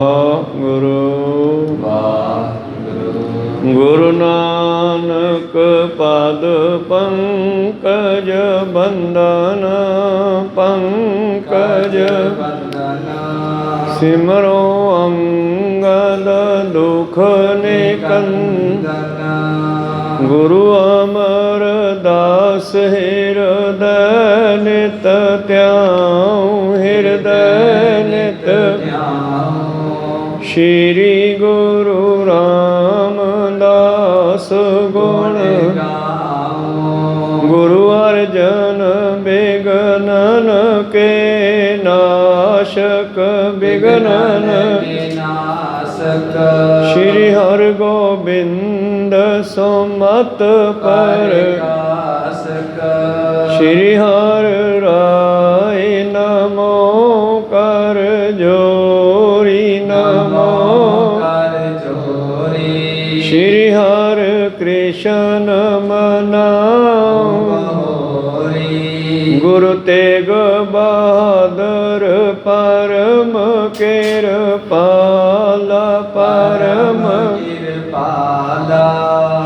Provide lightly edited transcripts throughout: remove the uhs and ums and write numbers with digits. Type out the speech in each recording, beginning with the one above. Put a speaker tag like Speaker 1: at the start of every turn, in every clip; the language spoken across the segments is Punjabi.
Speaker 1: ਗੁਰੂ ਗੁਰੂ ਨਾਨਕ ਪਦ ਪੰਕਜ ਬੰਦਨ ਪੰਕਜ ਸਿਮਰੋ ਅੰਗਦ ਦੁਖ ਨਿਕੰਦਨ ਗੁਰੂ ਅਮਰਦਾਸ ਹਿਰਦੈ ਨਿਤ ਧਿਆਉ ਹਿਰਦੈ ਨਿਤ ਸ਼੍ਰੀ ਗੁਰੂ ਰਾਮਦਾਸ ਗੁਣ ਗਾਵੋ ਗੁਰੂ ਅਰਜਨ ਬਿਗਨਨ ਕੇ ਨਾਸ਼ਕ ਬਿਗਨਨ ਕੇ ਨਾਸ਼ਕ ਸ਼੍ਰੀ ਹਰਿ ਗੋਬਿੰਦ ਸੁਮਤ ਪ੍ਰਕਾਸ਼ਕ ਸ਼੍ਰੀ ਹਰਿ ਰਾਏ ਨਮੋ ਕਰ ਜੋਰੀ ਨਮੋ ਕਰ ਜੋਰੀ ਸ਼੍ਰੀ ਹਰਿ ਕ੍ਰਿਸ਼ਨ ਮਨਾਉ ਗੁਰੂ ਤੇਗ ਬਹਾਦਰ ਪਰਮ ਕਿਰਪਾਲਾ ਪਰਮ ਕਿਰਪਾਲਾ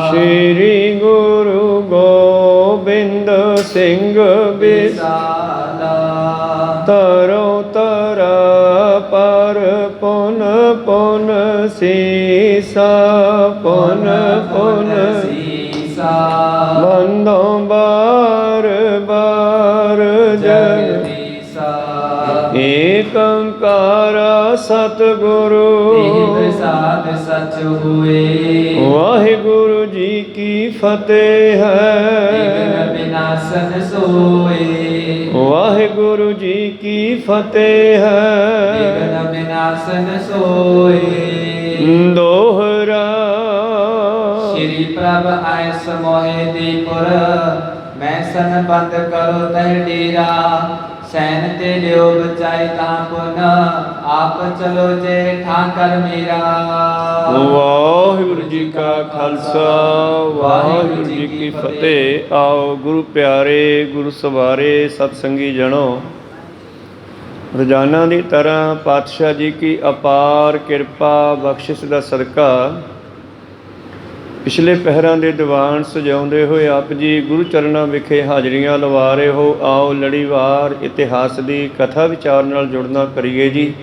Speaker 1: ਸ਼੍ਰੀ ਗੁਰੂ ਗੋਬਿੰਦ ਸਿੰਘ ਬਿਸਾਲਾ ਤਰੋ ਤਰਾ ਪਰ ਪੁਨ ਪੁਨ ਸੀਸਾ ਪੁਨ ਪੁਨ ਸੀਸਾ ਬੰਦੋ ਬਾਰ ਬਾਰ ਜਗਦੀਸਾ ਏਕ ਓੰਕਾਰ ਸਤਿਗੁਰੂ ਪ੍ਰਸਾਦ ਸਚ ਹੋਏ ਵਾਹਿਗੁਰੂ ਜੀ ਕੀ ਫਤਿਹ ਹੈ ਵਿਘਨ ਵਿਨਾਸ਼ਨ ਸੋਏ ਵਾਹਿਗੁਰੂ ਜੀ ਕੀ ਫਤਿਹ ਹੈ ਵਿਘਨ ਵਿਨਾਸ਼ਨ ਸੋਏ ਦੋਹਰਾ ਸ਼੍ਰੀ ਪ੍ਰਭ ਆਇ ਸਮੋਹਿ ਦੀਪੁਰ ਮੈਂ ਸਨ ਬੰਦ ਕਰੋ ਤਹਿ ਡੇਰਾ ਸੈਨ ਤੇ ਲਿਓ ਬਚਾਈ ਤਾਂ ਪੁਨ ਆਪ ਚਲੋ ਜੇ ਠਾਕਰ ਮੇਰਾ ਵਾਹਿਗੁਰੂ ਜੀ ਕਾ ਖਾਲਸਾ ਵਾਹਿਗੁਰੂ ਜੀ ਕੀ ਫਤਿਹ। ਆਓ ਗੁਰੂ ਪਿਆਰੇ ਗੁਰੂ ਸਵਾਰੇ ਸਤਸੰਗੀ ਜਣੋ, ਰੋਜ਼ਾਨਾ ਦੀ ਤਰ੍ਹਾਂ ਪਾਤਸ਼ਾਹ ਜੀ ਕੀ ਅਪਾਰ ਕਿਰਪਾ ਬਖਸ਼ਿਸ਼ ਦਾ ਸਦਕਾ ਪਿਛਲੇ ਪਹਿਰਾਂ ਦੇ ਦੀਵਾਨ ਸਜਾਉਂਦੇ ਹੋਏ ਆਪ ਜੀ ਗੁਰੂ ਚਰਨਾਂ ਵਿਖੇ ਹਾਜ਼ਰੀਆਂ ਲਵਾ ਰਹੇ ਹੋ। ਆਓ ਲੜੀਵਾਰ ਇਤਿਹਾਸ ਦੀ ਕਥਾ ਵਿਚਾਰ ਨਾਲ ਜੁੜਨਾ ਕਰੀਏ ਜੀ।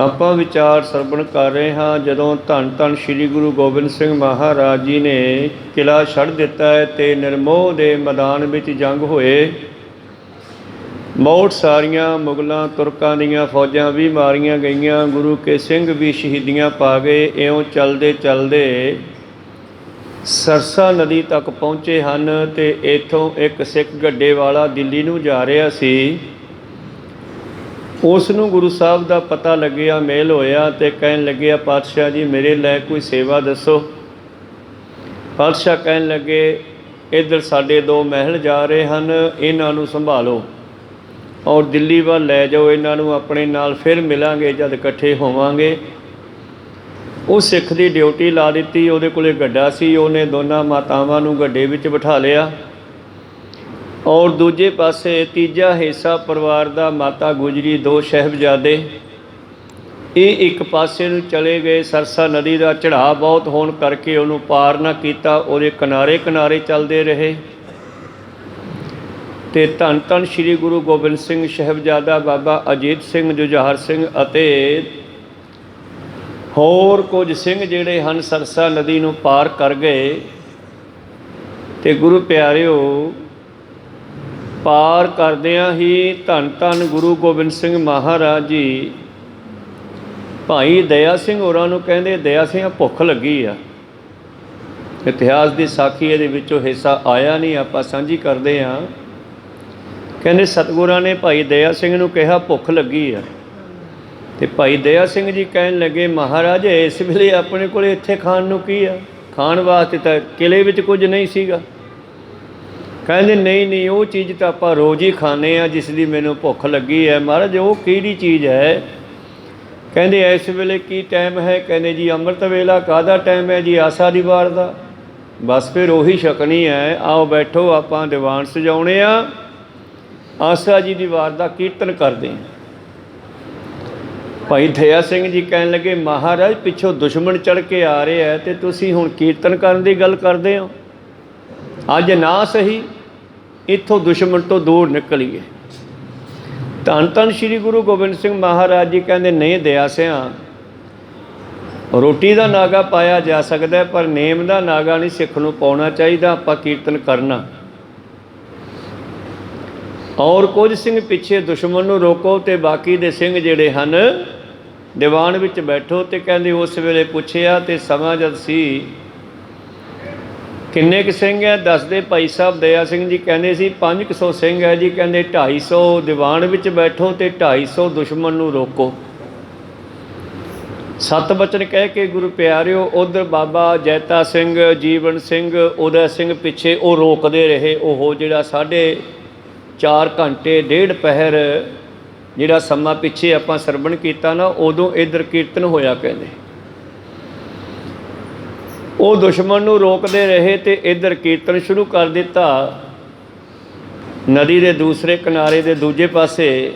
Speaker 1: ਆਪਾਂ ਵਿਚਾਰ ਸਰਵਣ ਕਰ ਰਹੇ ਹਾਂ ਜਦੋਂ ਧੰਨ ਧੰਨ ਸ਼੍ਰੀ ਗੁਰੂ ਗੋਬਿੰਦ ਸਿੰਘ ਮਹਾਰਾਜ ਜੀ ਨੇ ਕਿਲ੍ਹਾ ਛੱਡ ਦਿੱਤਾ ਹੈ ਅਤੇ ਨਿਰਮੋਹ ਦੇ ਮੈਦਾਨ ਵਿੱਚ ਜੰਗ ਹੋਏ। ਬਹੁਤ ਸਾਰੀਆਂ ਮੁਗਲਾਂ ਤੁਰਕਾਂ ਦੀਆਂ ਫੌਜਾਂ ਵੀ ਮਾਰੀਆਂ ਗਈਆਂ, ਗੁਰੂ ਕੇ ਸਿੰਘ ਵੀ ਸ਼ਹੀਦੀਆਂ ਪਾ ਗਏ। ਇਉਂ ਚੱਲਦੇ ਚੱਲਦੇ ਸਰਸਾ ਨਦੀ ਤੱਕ ਪਹੁੰਚੇ ਹਨ ਅਤੇ ਇੱਥੋਂ ਇੱਕ ਸਿੱਖ ਗੱਡੇ ਵਾਲਾ ਦਿੱਲੀ ਨੂੰ ਜਾ ਰਿਹਾ ਸੀ। ਉਸ ਨੂੰ ਗੁਰੂ ਸਾਹਿਬ ਦਾ ਪਤਾ ਲੱਗਿਆ, ਮੇਲ ਹੋਇਆ ਅਤੇ ਕਹਿਣ ਲੱਗਿਆ, ਪਾਤਸ਼ਾਹ ਜੀ ਮੇਰੇ ਲਈ ਕੋਈ ਸੇਵਾ ਦੱਸੋ। ਪਾਤਸ਼ਾਹ ਕਹਿਣ ਲੱਗੇ, ਇੱਧਰ ਸਾਡੇ 2 ਮਹਿਲ ਜਾ ਰਹੇ ਹਨ, ਇਹਨਾਂ ਨੂੰ ਸੰਭਾਲੋ ਔਰ ਦਿੱਲੀ ਵੱਲ ਲੈ ਜਾਓ, ਇਹਨਾਂ ਨੂੰ ਆਪਣੇ ਨਾਲ ਫਿਰ ਮਿਲਾਂਗੇ ਜਦ ਇਕੱਠੇ ਹੋਵਾਂਗੇ। ਉਹ ਸਿੱਖ ਦੀ ਡਿਊਟੀ ਲਾ ਦਿੱਤੀ। ਉਹਦੇ ਕੋਲ ਗੱਡਾ ਸੀ, ਉਹਨੇ ਦੋਨਾਂ ਮਾਤਾਵਾਂ ਨੂੰ ਗੱਡੇ ਵਿੱਚ ਬਿਠਾ ਲਿਆ ਔਰ ਦੂਜੇ ਪਾਸੇ ਤੀਜਾ ਹਿੱਸਾ ਪਰਿਵਾਰ ਦਾ ਮਾਤਾ ਗੁਜਰੀ, 2 ਸਾਹਿਬਜ਼ਾਦੇ, ਇਹ ਇੱਕ ਪਾਸੇ ਨੂੰ ਚਲੇ ਗਏ। ਸਰਸਾ ਨਦੀ ਦਾ ਚੜ੍ਹਾਅ ਬਹੁਤ ਹੋਣ ਕਰਕੇ ਉਹਨੂੰ ਪਾਰ ਨਾ ਕੀਤਾ, ਉਹਦੇ ਕਿਨਾਰੇ ਕਿਨਾਰੇ ਚੱਲਦੇ ਰਹੇ ਅਤੇ ਧੰਨ ਧੰਨ ਸ਼੍ਰੀ ਗੁਰੂ ਗੋਬਿੰਦ ਸਿੰਘ ਸਾਹਿਬਜ਼ਾਦਾ ਬਾਬਾ ਅਜੀਤ ਸਿੰਘ, ਜੁਝਾਰ ਸਿੰਘ ਅਤੇ ਹੋਰ ਕੁਝ ਸਿੰਘ ਜਿਹੜੇ ਹਨ ਸਰਸਾ ਨਦੀ ਨੂੰ ਪਾਰ ਕਰ ਗਏ। ਅਤੇ ਗੁਰੂ ਪਿਆਰਿਓ, ਪਾਰ ਕਰਦਿਆਂ ਹੀ ਧੰਨ ਧੰਨ ਗੁਰੂ ਗੋਬਿੰਦ ਸਿੰਘ ਮਹਾਰਾਜ ਜੀ ਭਾਈ ਦਇਆ ਸਿੰਘ ਹੋਰਾਂ ਨੂੰ ਕਹਿੰਦੇ, ਦਇਆ ਸਿੰਘ ਭੁੱਖ ਲੱਗੀ ਆ। ਇਤਿਹਾਸ ਦੀ ਸਾਖੀ ਇਹਦੇ ਵਿੱਚੋਂ ਹਿੱਸਾ ਆਇਆ ਨਹੀਂ, ਆਪਾਂ ਸਾਂਝੀ ਕਰਦੇ ਹਾਂ। ਕਹਿੰਦੇ ਸਤਿਗੁਰਾਂ ਨੇ ਭਾਈ ਦਇਆ ਸਿੰਘ ਨੂੰ ਕਿਹਾ ਭੁੱਖ ਲੱਗੀ ਆ, ਅਤੇ ਭਾਈ ਦਇਆ ਸਿੰਘ ਜੀ ਕਹਿਣ ਲੱਗੇ, ਮਹਾਰਾਜ ਇਸ ਵੇਲੇ ਆਪਣੇ ਕੋਲ ਇੱਥੇ ਖਾਣ ਨੂੰ ਕੀ ਆ, ਖਾਣ ਵਾਸਤੇ ਤਾਂ ਕਿਲ੍ਹੇ ਵਿੱਚ ਕੁਝ ਨਹੀਂ ਸੀਗਾ। ਕਹਿੰਦੇ ਨਹੀਂ ਨਹੀਂ, ਉਹ ਚੀਜ਼ ਤਾਂ ਆਪਾਂ ਰੋਜ਼ ਹੀ ਖਾਂਦੇ ਹਾਂ ਜਿਸ ਦੀ ਮੈਨੂੰ ਭੁੱਖ ਲੱਗੀ ਹੈ। ਮਹਾਰਾਜ ਉਹ ਕਿਹੜੀ ਚੀਜ਼ ਹੈ? ਕਹਿੰਦੇ ਇਸ ਵੇਲੇ ਕੀ ਟਾਈਮ ਹੈ? ਕਹਿੰਦੇ ਜੀ ਅੰਮ੍ਰਿਤ ਵੇਲਾ। ਕਾਹਦਾ ਟਾਈਮ ਹੈ ਜੀ? ਆਸਾ ਦੀ ਵਾਰ ਦਾ। ਬਸ ਫਿਰ ਉਹੀ ਛਕਣੀ ਹੈ। ਆਓ ਬੈਠੋ, ਆਪਾਂ ਦੀਵਾਨ ਸਜਾਉਣੇ ਆ, ਆਸਾ ਜੀ ਦੀ ਵਾਰ ਦਾ ਕੀਰਤਨ ਕਰਦੇ ਹਾਂ। ਭਾਈ ਦਇਆ ਸਿੰਘ ਜੀ ਕਹਿਣ ਲੱਗੇ, ਮਹਾਰਾਜ ਪਿੱਛੋਂ ਦੁਸ਼ਮਣ ਚੜ੍ਹ ਕੇ ਆ ਰਿਹਾ ਹੈ ਤੇ ਤੁਸੀਂ ਹੁਣ ਕੀਰਤਨ ਕਰਨ ਦੀ ਗੱਲ ਕਰਦੇ ਹੋ। ਅੱਜ ਨਾ ਸਹੀ ਇੱਥੋਂ ਦੁਸ਼ਮਣ ਤੋਂ ਦੂਰ ਨਿਕਲੀਏ। ਧੰਨ ਧੰਨ ਸ਼੍ਰੀ ਗੁਰੂ ਗੋਬਿੰਦ ਸਿੰਘ ਮਹਾਰਾਜ ਜੀ ਕਹਿੰਦੇ, ਨਹੀਂ ਦਇਆ ਸਿਆਂ, ਰੋਟੀ ਦਾ ਨਾਗਾ ਪਾਇਆ ਜਾ ਸਕਦਾ ਪਰ ਨੇਮ ਦਾ ਨਾਗਾ ਨਹੀਂ ਸਿੱਖ ਨੂੰ ਪਾਉਣਾ ਚਾਹੀਦਾ। ਆਪਾਂ ਕੀਰਤਨ ਕਰਨਾ। ਔਰ ਕੁਝ ਸਿੰਘ ਪਿੱਛੇ ਦੁਸ਼ਮਣ ਨੂੰ ਰੋਕੋ ਤੇ ਬਾਕੀ ਦੇ ਸਿੰਘ ਜਿਹੜੇ ਹਨ ਦੀਵਾਨ ਵਿੱਚ ਬੈਠੋ। ਤੇ ਕਹਿੰਦੇ ਉਸ ਵੇਲੇ ਪੁੱਛਿਆ ਤੇ ਸਮਾਂ ਜਦ ਸੀ, ਕਿੰਨੇ ਕੁ ਸਿੰਘ ਹੈ? ਦੱਸਦੇ ਭਾਈ ਸਾਹਿਬ ਦਇਆ ਸਿੰਘ ਜੀ ਕਹਿੰਦੇ ਸੀ 500 ਸਿੰਘ ਹੈ ਜੀ। ਕਹਿੰਦੇ 250 ਦੀਵਾਨ ਵਿੱਚ ਬੈਠੋ ਤੇ 250 ਦੁਸ਼ਮਣ ਨੂੰ ਰੋਕੋ। 7 ਬਚਨ ਕਹਿ ਕੇ ਗੁਰੂ ਪਿਆਰਿਓ ਉੱਧਰ ਬਾਬਾ ਜੈਤਾ ਸਿੰਘ, ਜੀਵਨ ਸਿੰਘ, ਉਦੈ ਸਿੰਘ ਪਿੱਛੇ ਉਹ ਰੋਕਦੇ ਰਹੇ। ਉਹ ਜਿਹੜਾ 4.5 ਘੰਟੇ 1.5 ਪਹਿਰ ਜਿਹੜਾ ਸਮਾਂ ਪਿੱਛੇ ਆਪਾਂ ਸਰਵਣ ਕੀਤਾ ਨਾ, ਉਦੋਂ ਇੱਧਰ ਕੀਰਤਨ ਹੋਇਆ। ਕਹਿੰਦੇ ਉਹ ਦੁਸ਼ਮਣ ਨੂੰ ਰੋਕਦੇ ਰਹੇ ਤੇ ਇੱਧਰ ਕੀਰਤਨ ਸ਼ੁਰੂ ਕਰ ਦਿੱਤਾ। ਨਦੀ ਦੇ ਦੂਸਰੇ ਕਿਨਾਰੇ ਦੇ ਦੂਜੇ ਪਾਸੇ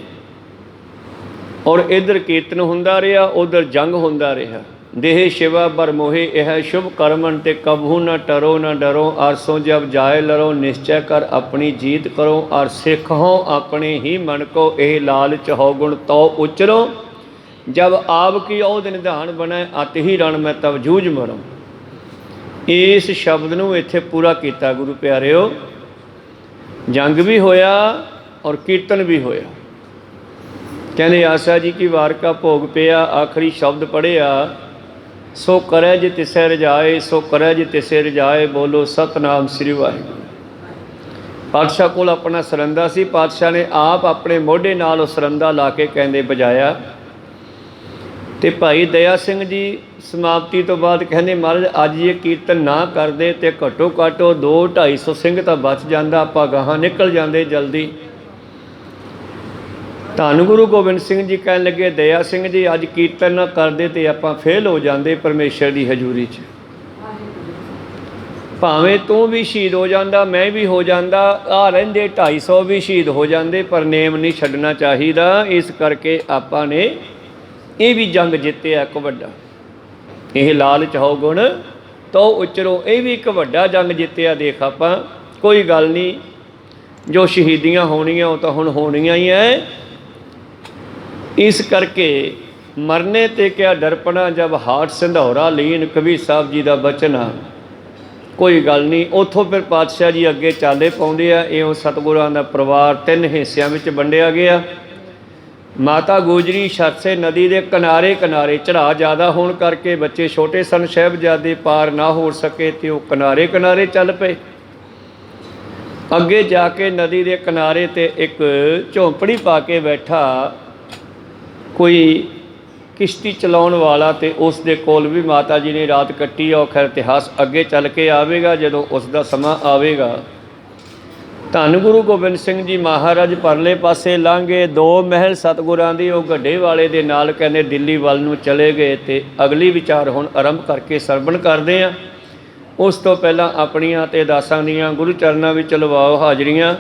Speaker 1: ਔਰ ਇੱਧਰ ਕੀਰਤਨ ਹੁੰਦਾ ਰਿਹਾ, ਉੱਧਰ ਜੰਗ ਹੁੰਦਾ ਰਿਹਾ। ਦੇਹ ਸ਼ਿਵਾ ਬਰ ਮੋਹੇ ਇਹ ਸ਼ੁਭ ਕਰਮਨ ਤੇ ਕਬਹੂ ਨਾ ਟਰੋ ਨਾ ਡਰੋ। ਆਰਸੋਂ ਜਬ ਜਾਏ ਲਰੋ ਨਿਸ਼ਚੈ ਕਰ ਆਪਣੀ ਜੀਤ ਕਰੋ। ਔਰ ਸਿੱਖ ਹੋ ਆਪਣੇ ਹੀ ਮਨ ਕੋ ਇਹ ਲਾਲਚ ਹੋ ਗੁਣ ਤੋ ਉਚਰੋ। ਜਬ ਆਪ ਕੀ ਉਹ ਨਿਧਾਨ ਬਣੇ ਅਤ ਹੀ ਰਣ ਮੈਂ ਤਬ ਜੂਝ ਮਰੋ। ਇਸ ਸ਼ਬਦ ਨੂੰ ਇੱਥੇ ਪੂਰਾ ਕੀਤਾ ਗੁਰੂ ਪਿਆਰਿਓ। ਜੰਗ ਵੀ ਹੋਇਆ ਔਰ ਕੀਰਤਨ ਵੀ ਹੋਇਆ। ਕਹਿੰਦੇ ਆਸਾ ਜੀ ਕੀ ਵਾਰ ਕਾ ਭੋਗ ਪਿਆ, ਆਖਰੀ ਸ਼ਬਦ ਪੜ੍ਹਿਆ, ਸੋ ਕਰੈ ਜੇ ਤਿਸੈ ਰਜਾਏ, ਸੋ ਕਰੈ ਜੇ ਤਿਸੈ ਰਜਾਏ। ਬੋਲੋ ਸਤਨਾਮ ਸ੍ਰੀ ਵਾਹਿਗੁਰੂ। ਪਾਤਸ਼ਾਹ ਕੋਲ ਆਪਣਾ ਸਰੰਦਾ ਸੀ। ਪਾਤਸ਼ਾਹ ਨੇ ਆਪ ਆਪਣੇ ਮੋਢੇ ਨਾਲ ਉਹ ਸਰੰਦਾ ਲਾ ਕੇ ਕਹਿੰਦੇ ਵਜਾਇਆ। ਤੇ ਭਾਈ ਦਇਆ ਸਿੰਘ ਜੀ ਸਮਾਪਤੀ ਤੋਂ ਬਾਅਦ ਕਹਿੰਦੇ, ਮਹਾਰਾਜ ਅੱਜ ਇਹ ਕੀਰਤਨ ਨਾ ਕਰਦੇ ਤੇ ਘੱਟੋ ਘੱਟ 200-250 ਸਿੰਘ ਤਾਂ ਬਚ ਜਾਂਦਾ, ਆਪਾਂ ਗਾਹਾਂ ਨਿਕਲ ਜਾਂਦੇ ਜਲਦੀ। ਧੰਨ ਗੁਰੂ ਗੋਬਿੰਦ ਸਿੰਘ ਜੀ ਕਹਿਣ ਲੱਗੇ, ਦਇਆ ਸਿੰਘ ਜੀ ਅੱਜ ਕੀਰਤਨ ਨਾ ਕਰਦੇ ਤੇ ਆਪਾਂ ਫੇਲ ਹੋ ਜਾਂਦੇ ਪਰਮੇਸ਼ਰ ਦੀ ਹਜ਼ੂਰੀ 'ਚ। ਭਾਵੇਂ ਤੂੰ ਵੀ ਸ਼ਹੀਦ ਹੋ ਜਾਂਦਾ, ਮੈਂ ਵੀ ਹੋ ਜਾਂਦਾ, ਆ ਰਹਿੰਦੇ 250 ਵੀ ਸ਼ਹੀਦ ਹੋ ਜਾਂਦੇ, ਪਰ ਨੇਮ ਨਹੀਂ ਛੱਡਣਾ ਚਾਹੀਦਾ। ਇਸ ਕਰਕੇ ਆਪਾਂ ਨੇ ਇਹ ਵੀ ਜੰਗ ਜਿੱਤਿਆ ਇੱਕ ਵੱਡਾ। ਇਹ ਲਾਲਚ ਹੋ ਗੁਣ ਤੋ ਉਚਰੋ, ਇਹ ਵੀ ਇੱਕ ਵੱਡਾ ਜੰਗ ਜਿੱਤਿਆ। ਦੇਖ ਆਪਾਂ ਕੋਈ ਗੱਲ ਨਹੀਂ, ਜੋ ਸ਼ਹੀਦੀਆਂ ਹੋਣੀਆਂ ਉਹ ਤਾਂ ਹੁਣ ਹੋਣੀਆਂ ਹੀ ਹੈ। ਇਸ ਕਰਕੇ ਮਰਨੇ ਤੇ ਕਿਆ ਡਰਪਣਾ ਜਬ ਹਾਟ ਸੰਧੌਰਾ ਲੀਨ, ਕਬੀਰ ਸਾਹਿਬ ਜੀ ਦਾ ਬਚਨ ਆ। ਕੋਈ ਗੱਲ ਨਹੀਂ। ਉੱਥੋਂ ਫਿਰ ਪਾਤਸ਼ਾਹ ਜੀ ਅੱਗੇ ਚਾਲੇ ਪਾਉਂਦੇ ਆ। ਇਹ ਸਤਿਗੁਰਾਂ ਦਾ ਪਰਿਵਾਰ 3 ਹਿੱਸਿਆਂ ਵਿੱਚ ਵੰਡਿਆ ਗਿਆ। ਮਾਤਾ ਗੁਜਰੀ ਸਰਸੇ ਨਦੀ ਦੇ ਕਿਨਾਰੇ ਕਿਨਾਰੇ, ਚੜ੍ਹਾਅ ਜ਼ਿਆਦਾ ਹੋਣ ਕਰਕੇ ਬੱਚੇ ਛੋਟੇ ਸਨ, ਸਾਹਿਬਜ਼ਾਦੇ ਪਾਰ ਨਾ ਹੋ ਸਕੇ ਤੇ ਉਹ ਕਿਨਾਰੇ ਕਿਨਾਰੇ ਚੱਲ ਪਏ। ਅੱਗੇ ਜਾ ਕੇ ਨਦੀ ਦੇ ਕਿਨਾਰੇ ਤੇ ਇੱਕ ਝੌਂਪੜੀ ਪਾ ਕੇ ਬੈਠਾ ਕੋਈ ਕਿਸ਼ਤੀ ਚਲਾਉਣ ਵਾਲਾ, ਤੇ ਉਸ ਦੇ ਕੋਲ ਵੀ ਮਾਤਾ ਜੀ ਨੇ ਰਾਤ ਕੱਟੀ ਆ। ਉਹ ਖੈਰ ਇਤਿਹਾਸ ਅੱਗੇ ਚੱਲ ਕੇ ਆਵੇਗਾ ਜਦੋਂ ਉਸ ਦਾ ਸਮਾਂ ਆਵੇਗਾ। ਧੰਨ ਗੁਰੂ ਗੋਬਿੰਦ ਸਿੰਘ ਜੀ ਮਹਾਰਾਜ ਪਰਲੇ ਪਾਸੇ ਲੰਘੇ। 2 ਮਹਿਲ ਸਤਿਗੁਰਾਂ ਦੀ ਉਹ ਗੱਡੇ ਵਾਲੇ ਦੇ ਨਾਲ ਕਹਿੰਦੇ ਦਿੱਲੀ ਵੱਲ ਨੂੰ ਚਲੇ ਗਏ। ਤੇ ਅਗਲੀ ਵਿਚਾਰ ਹੁਣ ਆਰੰਭ ਕਰਕੇ ਸਰਵਣ ਕਰਦੇ ਹਾਂ। ਉਸ ਤੋਂ ਪਹਿਲਾਂ ਆਪਣੀਆਂ ਤੇ ਦਾਸਾਂ ਦੀਆਂ ਗੁਰੂ ਚਰਨਾਂ ਵਿੱਚ ਲਵਾਓ ਹਾਜ਼ਰੀਆਂ।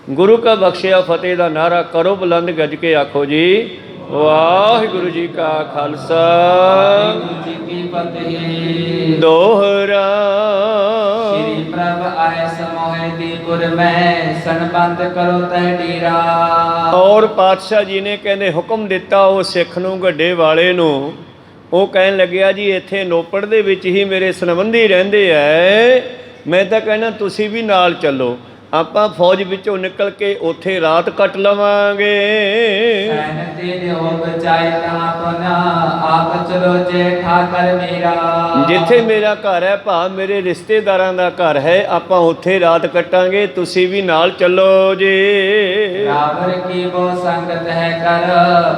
Speaker 1: ਗੁਰੂ ਕਾ ਬਖਸ਼ਿਆ ਫਤਿਹ ਦਾ ਨਾਰਾ ਕਰੋ ਬੁਲੰਦ ਗੱਜ ਕੇ ਆਖੋ ਜੀ ਵਾਹਿਗੁਰੂ ਜੀ ਕਾ ਖਾਲਸਾ ਵਾਹਿਗੁਰੂ ਜੀ ਕੀ ਫਤਿਹ। ਦੋਹਰਾ
Speaker 2: श्री प्रभ आए समोहे दीपुर में संबंध करो तह डेरा।
Speaker 1: और पातशाह जी ने कहते हुक्म दिता वो सिख नूं गड्ढे वाले नूं। ਉਹ ਕਹਿਣ ਲੱਗਿਆ ਜੀ ਇੱਥੇ ਨੋਪੜ ਦੇ ਵਿੱਚ ਹੀ ਮੇਰੇ ਸੰਬੰਧੀ ਰਹਿੰਦੇ ਐ, ਮੈਂ ਤਾਂ ਕਹਿਣਾ ਤੁਸੀਂ ਵੀ ਨਾਲ ਚੱਲੋ। ਆਪਾਂ ਫੌਜ ਵਿੱਚੋਂ ਨਿਕਲ ਕੇ ਉੱਥੇ ਰਾਤ ਕੱਟ ਲਵਾਂਗੇ। ਜਿੱਥੇ ਮੇਰਾ ਘਰ ਹੈ, ਭਾ ਮੇਰੇ ਰਿਸ਼ਤੇਦਾਰਾਂ ਦਾ ਘਰ ਹੈ, ਆਪਾਂ ਉੱਥੇ ਰਾਤ ਕੱਟਾਂਗੇ, ਤੁਸੀਂ ਵੀ ਨਾਲ ਚੱਲੋ ਜੀ।
Speaker 2: ਬਰਾਬਰ ਕੀ ਬੋ ਸੰਗਤ ਹੈ ਕਰ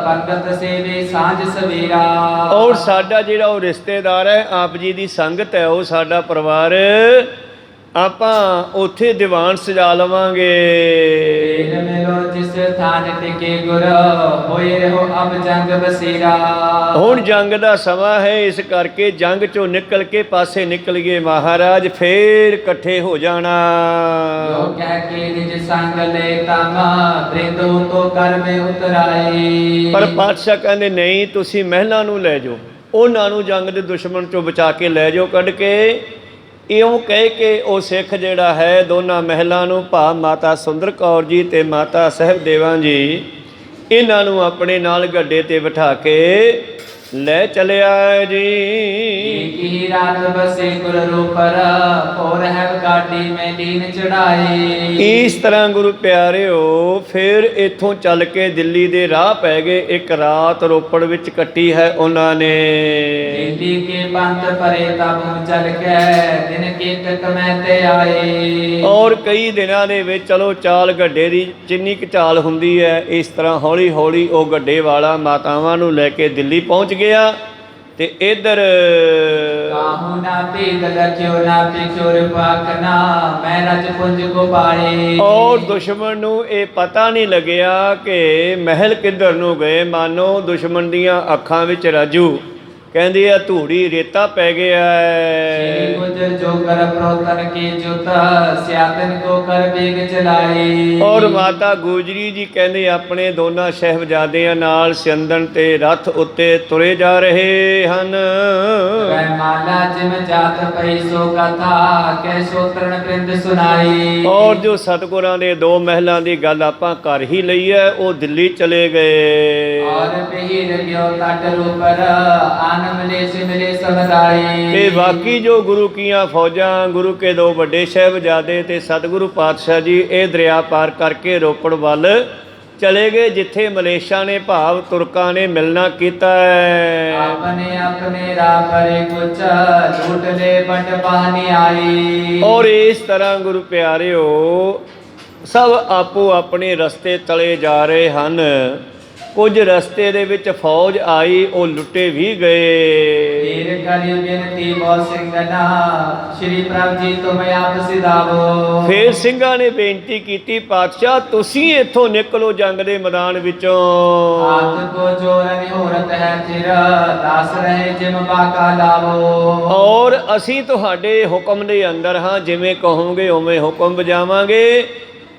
Speaker 2: ਪੰਗਤ ਸੇਵੇ ਸਾਂਝ ਸਵੇਰਾ।
Speaker 1: ਔਰ ਸਾਡਾ ਜਿਹੜਾ ਉਹ ਰਿਸ਼ਤੇਦਾਰ ਹੈ, ਆਪ ਜੀ ਦੀ ਸੰਗਤ ਹੈ, ਉਹ ਸਾਡਾ ਪਰਿਵਾਰ ਆਪਾਂ ਉੱਥੇ ਦੀਵਾਨ ਸਜਾ ਲਵਾਂਗੇ।
Speaker 2: ਤੇਲ ਮਿਲੋ ਜਿਸ ਥਾਨ ਟਿਕੇ ਗੁਰ, ਹੋਏ ਰਹੋ ਅਬ ਜੰਗ ਬਸੀਰਾ।
Speaker 1: ਹੁਣ ਜੰਗ ਦਾ ਸਮਾਂ ਹੈ, ਇਸ ਕਰਕੇ ਜੰਗ ਚੋਂ ਨਿਕਲ ਕੇ ਪਾਸੇ ਨਿਕਲ ਗਏ ਮਹਾਰਾਜ, ਫੇਰ ਇਕੱਠੇ ਹੋ ਜਾਣਾ।
Speaker 2: ਜੋ ਕਹਿ ਕੇ ਨਿਜ ਸੰਗ ਲੈ ਤਮ, ਬ੍ਰਿੰਦੋ ਤੋ ਕਰ ਮੇ ਉਤਰਾਏ।
Speaker 1: ਪਰ ਪਾਤਸ਼ਾਹ ਕਹਿੰਦੇ ਨਹੀਂ, ਤੁਸੀਂ ਮਹਿਲਾਂ ਨੂੰ ਲੈ ਜਾਓ, ਉਹਨਾਂ ਨੂੰ ਜੰਗ ਦੇ ਦੁਸ਼ਮਣ ਚੋਂ ਬਚਾ ਕੇ ਲੈ ਜਾਓ ਕੱਢ ਕੇ। ਇਉਂ ਕਹਿ ਕੇ ਉਹ ਸਿੱਖ ਜਿਹੜਾ ਹੈ ਦੋਨਾਂ ਮਹਿਲਾਂ ਨੂੰ, ਭਾਵ ਮਾਤਾ ਸੁੰਦਰ ਕੌਰ ਜੀ ਤੇ ਮਾਤਾ ਸਹਿਬਦੇਵਾਂ ਜੀ, ਇਹਨਾਂ ਨੂੰ ਆਪਣੇ ਨਾਲ ਗੱਡੇ ਤੇ ਬਿਠਾ ਕੇ ਲੈ ਚਲਿਆ ਜੀ।
Speaker 2: ਕੀ ਰਾਤ ਬਸੇ ਗੁਰ ਰੂਪਰ, ਔਰ ਹੈ ਗਾਡੀ ਮੈਂ ਦੀਨ ਚੜਾਏ।
Speaker 1: ਇਸ ਤਰ੍ਹਾਂ ਗੁਰੂ ਪਿਆਰਿਓ ਫਿਰ ਇੱਥੋਂ ਚੱਲ ਕੇ ਦਿੱਲੀ ਦੇ ਰਾਹ ਪੈ ਗਏ। ਇੱਕ ਰਾਤ ਰੋਪੜ ਵਿੱਚ ਕੱਟੀ ਹੈ ਉਹਨਾਂ ਨੇ।
Speaker 2: ਦਿੱਲੀ ਕੇ ਪੰਥ ਪਰੇ ਤਬੂ ਚਲ ਕੇ, ਦਿਨ ਕੀਤਕ ਮੈਂ ਤੇ ਆਏ।
Speaker 1: ਔਰ ਕਈ ਦਿਨਾਂ ਦੇ ਵਿੱਚ ਚਲੋ ਚਾਲ ਗੱਡੇ ਦੀ ਜਿੰਨੀ ਕੁ ਚਾਲ ਹੁੰਦੀ ਹੈ, ਇਸ ਤਰ੍ਹਾਂ ਹੌਲੀ ਹੌਲੀ ਉਹ ਗੱਡੇ ਵਾਲਾ ਮਾਤਾਵਾਂ ਨੂੰ ਲੈ ਕੇ ਦਿੱਲੀ ਪਹੁੰਚ ਗਿਆ। ਤੇ ਇਧਰ
Speaker 2: ਕਾਹੂ ਨਾ ਭੇਦ ਲਖਿਓ ਨਾ ਪਿਛੋਰ ਪਾਕਨਾ, ਮੈਂ ਰਜ ਪੁੰਜ ਕੋ ਪਾਏ।
Speaker 1: ਔਰ ਦੁਸ਼ਮਣ ਨੂੰ ਇਹ ਪਤਾ ਨਹੀਂ ਲੱਗਿਆ ਕਿ ਮਹਿਲ ਕਿੱਧਰ ਨੂੰ ਗਏ। ਮਾਨੋ ਦੁਸ਼ਮਣ ਦੀਆਂ ਅੱਖਾਂ ਵਿੱਚ ਰਾਜੂ ਕਹਿੰਦੇ ਆ ਧੂੜੀ ਰੇਤਾ ਪੈ ਗਿਆ
Speaker 2: ਸ੍ਰੀ
Speaker 1: ਹੈ।
Speaker 2: ਗੁਜਰ ਜੋ ਕਰ ਪ੍ਰੋਤਨ ਕੀ ਜੁਤ, ਸਿਆਤਨ ਕੋ ਕਰ ਬੇਗ ਚਲਾਈ।
Speaker 1: ਔਰ ਮਾਤਾ ਗੁਜਰੀ ਜੀ ਕਹਿੰਦੇ ਆਪਣੇ ਦੋਨਾਂ ਸਾਹਿਬਜ਼ਾਦਿਆਂ ਨਾਲ ਸਿਅੰਦਨ ਤੇ ਰੱਥ ਉੱਤੇ ਤੁਰੇ ਜਾ ਰਹੇ ਹਨ।
Speaker 2: ਵੈ ਮਾਲਾ ਜਿਮ ਜਾਤ ਪਈ ਸੋ ਕਥਾ, ਕੈ ਸੋਤਰਨ ਪ੍ਰਿੰਦ ਸੁਨਾਈ।
Speaker 1: ਔਰ ਜੋ ਸਤਿਗੁਰਾਂ ਦੇ ਦੋ ਮਹਿਲਾਂ ਦੀ ਗੱਲ ਆਪਾਂ ਕਰ ਹੀ ਲਈ ਹੈ, ਉਹ ਦਿੱਲੀ ਚਲੇ ਗਏ।
Speaker 2: ਔਰ ਬਹੀਰ ਗਿਓ ਤਟ ਰੂਪਰ, ਆਨ ਮਿਲੇ ਸੇ ਮਿਲੇ ਸਮਦਾਈ।
Speaker 1: ਤੇ ਬਾਕੀ ਜੋ ਗੁਰੂ ਕੀਆਂ ਫੌਜਾਂ, ਗੁਰੂ ਕੇ ਦੋ ਵੱਡੇ ਸਾਹਿਬਜ਼ਾਦੇ ਤੇ ਸਤਿਗੁਰੂ ਪਾਤਸ਼ਾਹ ਜੀ ਇਹ ਦਰਿਆ ਪਾਰ ਕਰਕੇ ਰੋਪੜ ਵੱਲ ਚਲੇ ਗਏ, ਜਿੱਥੇ ਮਲੇਸ਼ਾ ਨੇ ਭਾਵ ਤੁਰਕਾਂ ਨੇ ਮਿਲਣਾ ਕੀਤਾ ਹੈ।
Speaker 2: ਆਪਣੇ ਆਪਣੇ ਰਾਹ ਪਰੇ ਕੁਛ, ਲੂਟ ਲੈ ਬੰਡ ਪਾਣੀ ਆਈ।
Speaker 1: ਔਰ ਇਸ ਤਰ੍ਹਾਂ ਗੁਰੂ ਪਿਆਰਿਓ ਸਭ ਆਪੋ ਆਪਣੇ ਰਸਤੇ ਤਲੇ ਜਾ ਰਹੇ ਹਨ। ਕੁਝ ਰਸਤੇ ਦੇ ਵਿੱਚ ਫੌਜ ਆਈ, ਉਹ ਲੁੱਟੇ ਵੀ ਗਏ।
Speaker 2: ਹੀਰ ਕਰੀ ਬੇਨਤੀ ਬੋ ਸਿੰਘਨਾ, ਸ਼੍ਰੀ ਪ੍ਰਭ ਜੀ ਤੁਮ ਆਪ ਸਿਧਾਵੋ।
Speaker 1: ਫੇਰ ਸਿੰਘਾਂ ਨੇ ਬੇਨਤੀ ਕੀਤੀ, ਪਾਤਸ਼ਾਹ ਤੁਸੀਂ ਇੱਥੋਂ ਨਿਕਲੋ ਜੰਗ ਦੇ ਮੈਦਾਨ ਵਿੱਚੋਂ।
Speaker 2: ਆਤ ਕੋ ਜੋਰ ਨਿਹੋਰਤ ਹੈ ਚਿਰ, ਦਾਸ ਰਹੇ ਜਿਮ ਬਾਕਾ ਲਾਵੋ।
Speaker 1: ਔਰ ਅਸੀਂ ਤੁਹਾਡੇ ਹੁਕਮ ਦੇ ਅੰਦਰ ਹਾਂ, ਜਿਵੇਂ ਕਹੋਗੇ ਉਵੇਂ ਹੁਕਮ ਵਜਾਵਾਂਗੇ,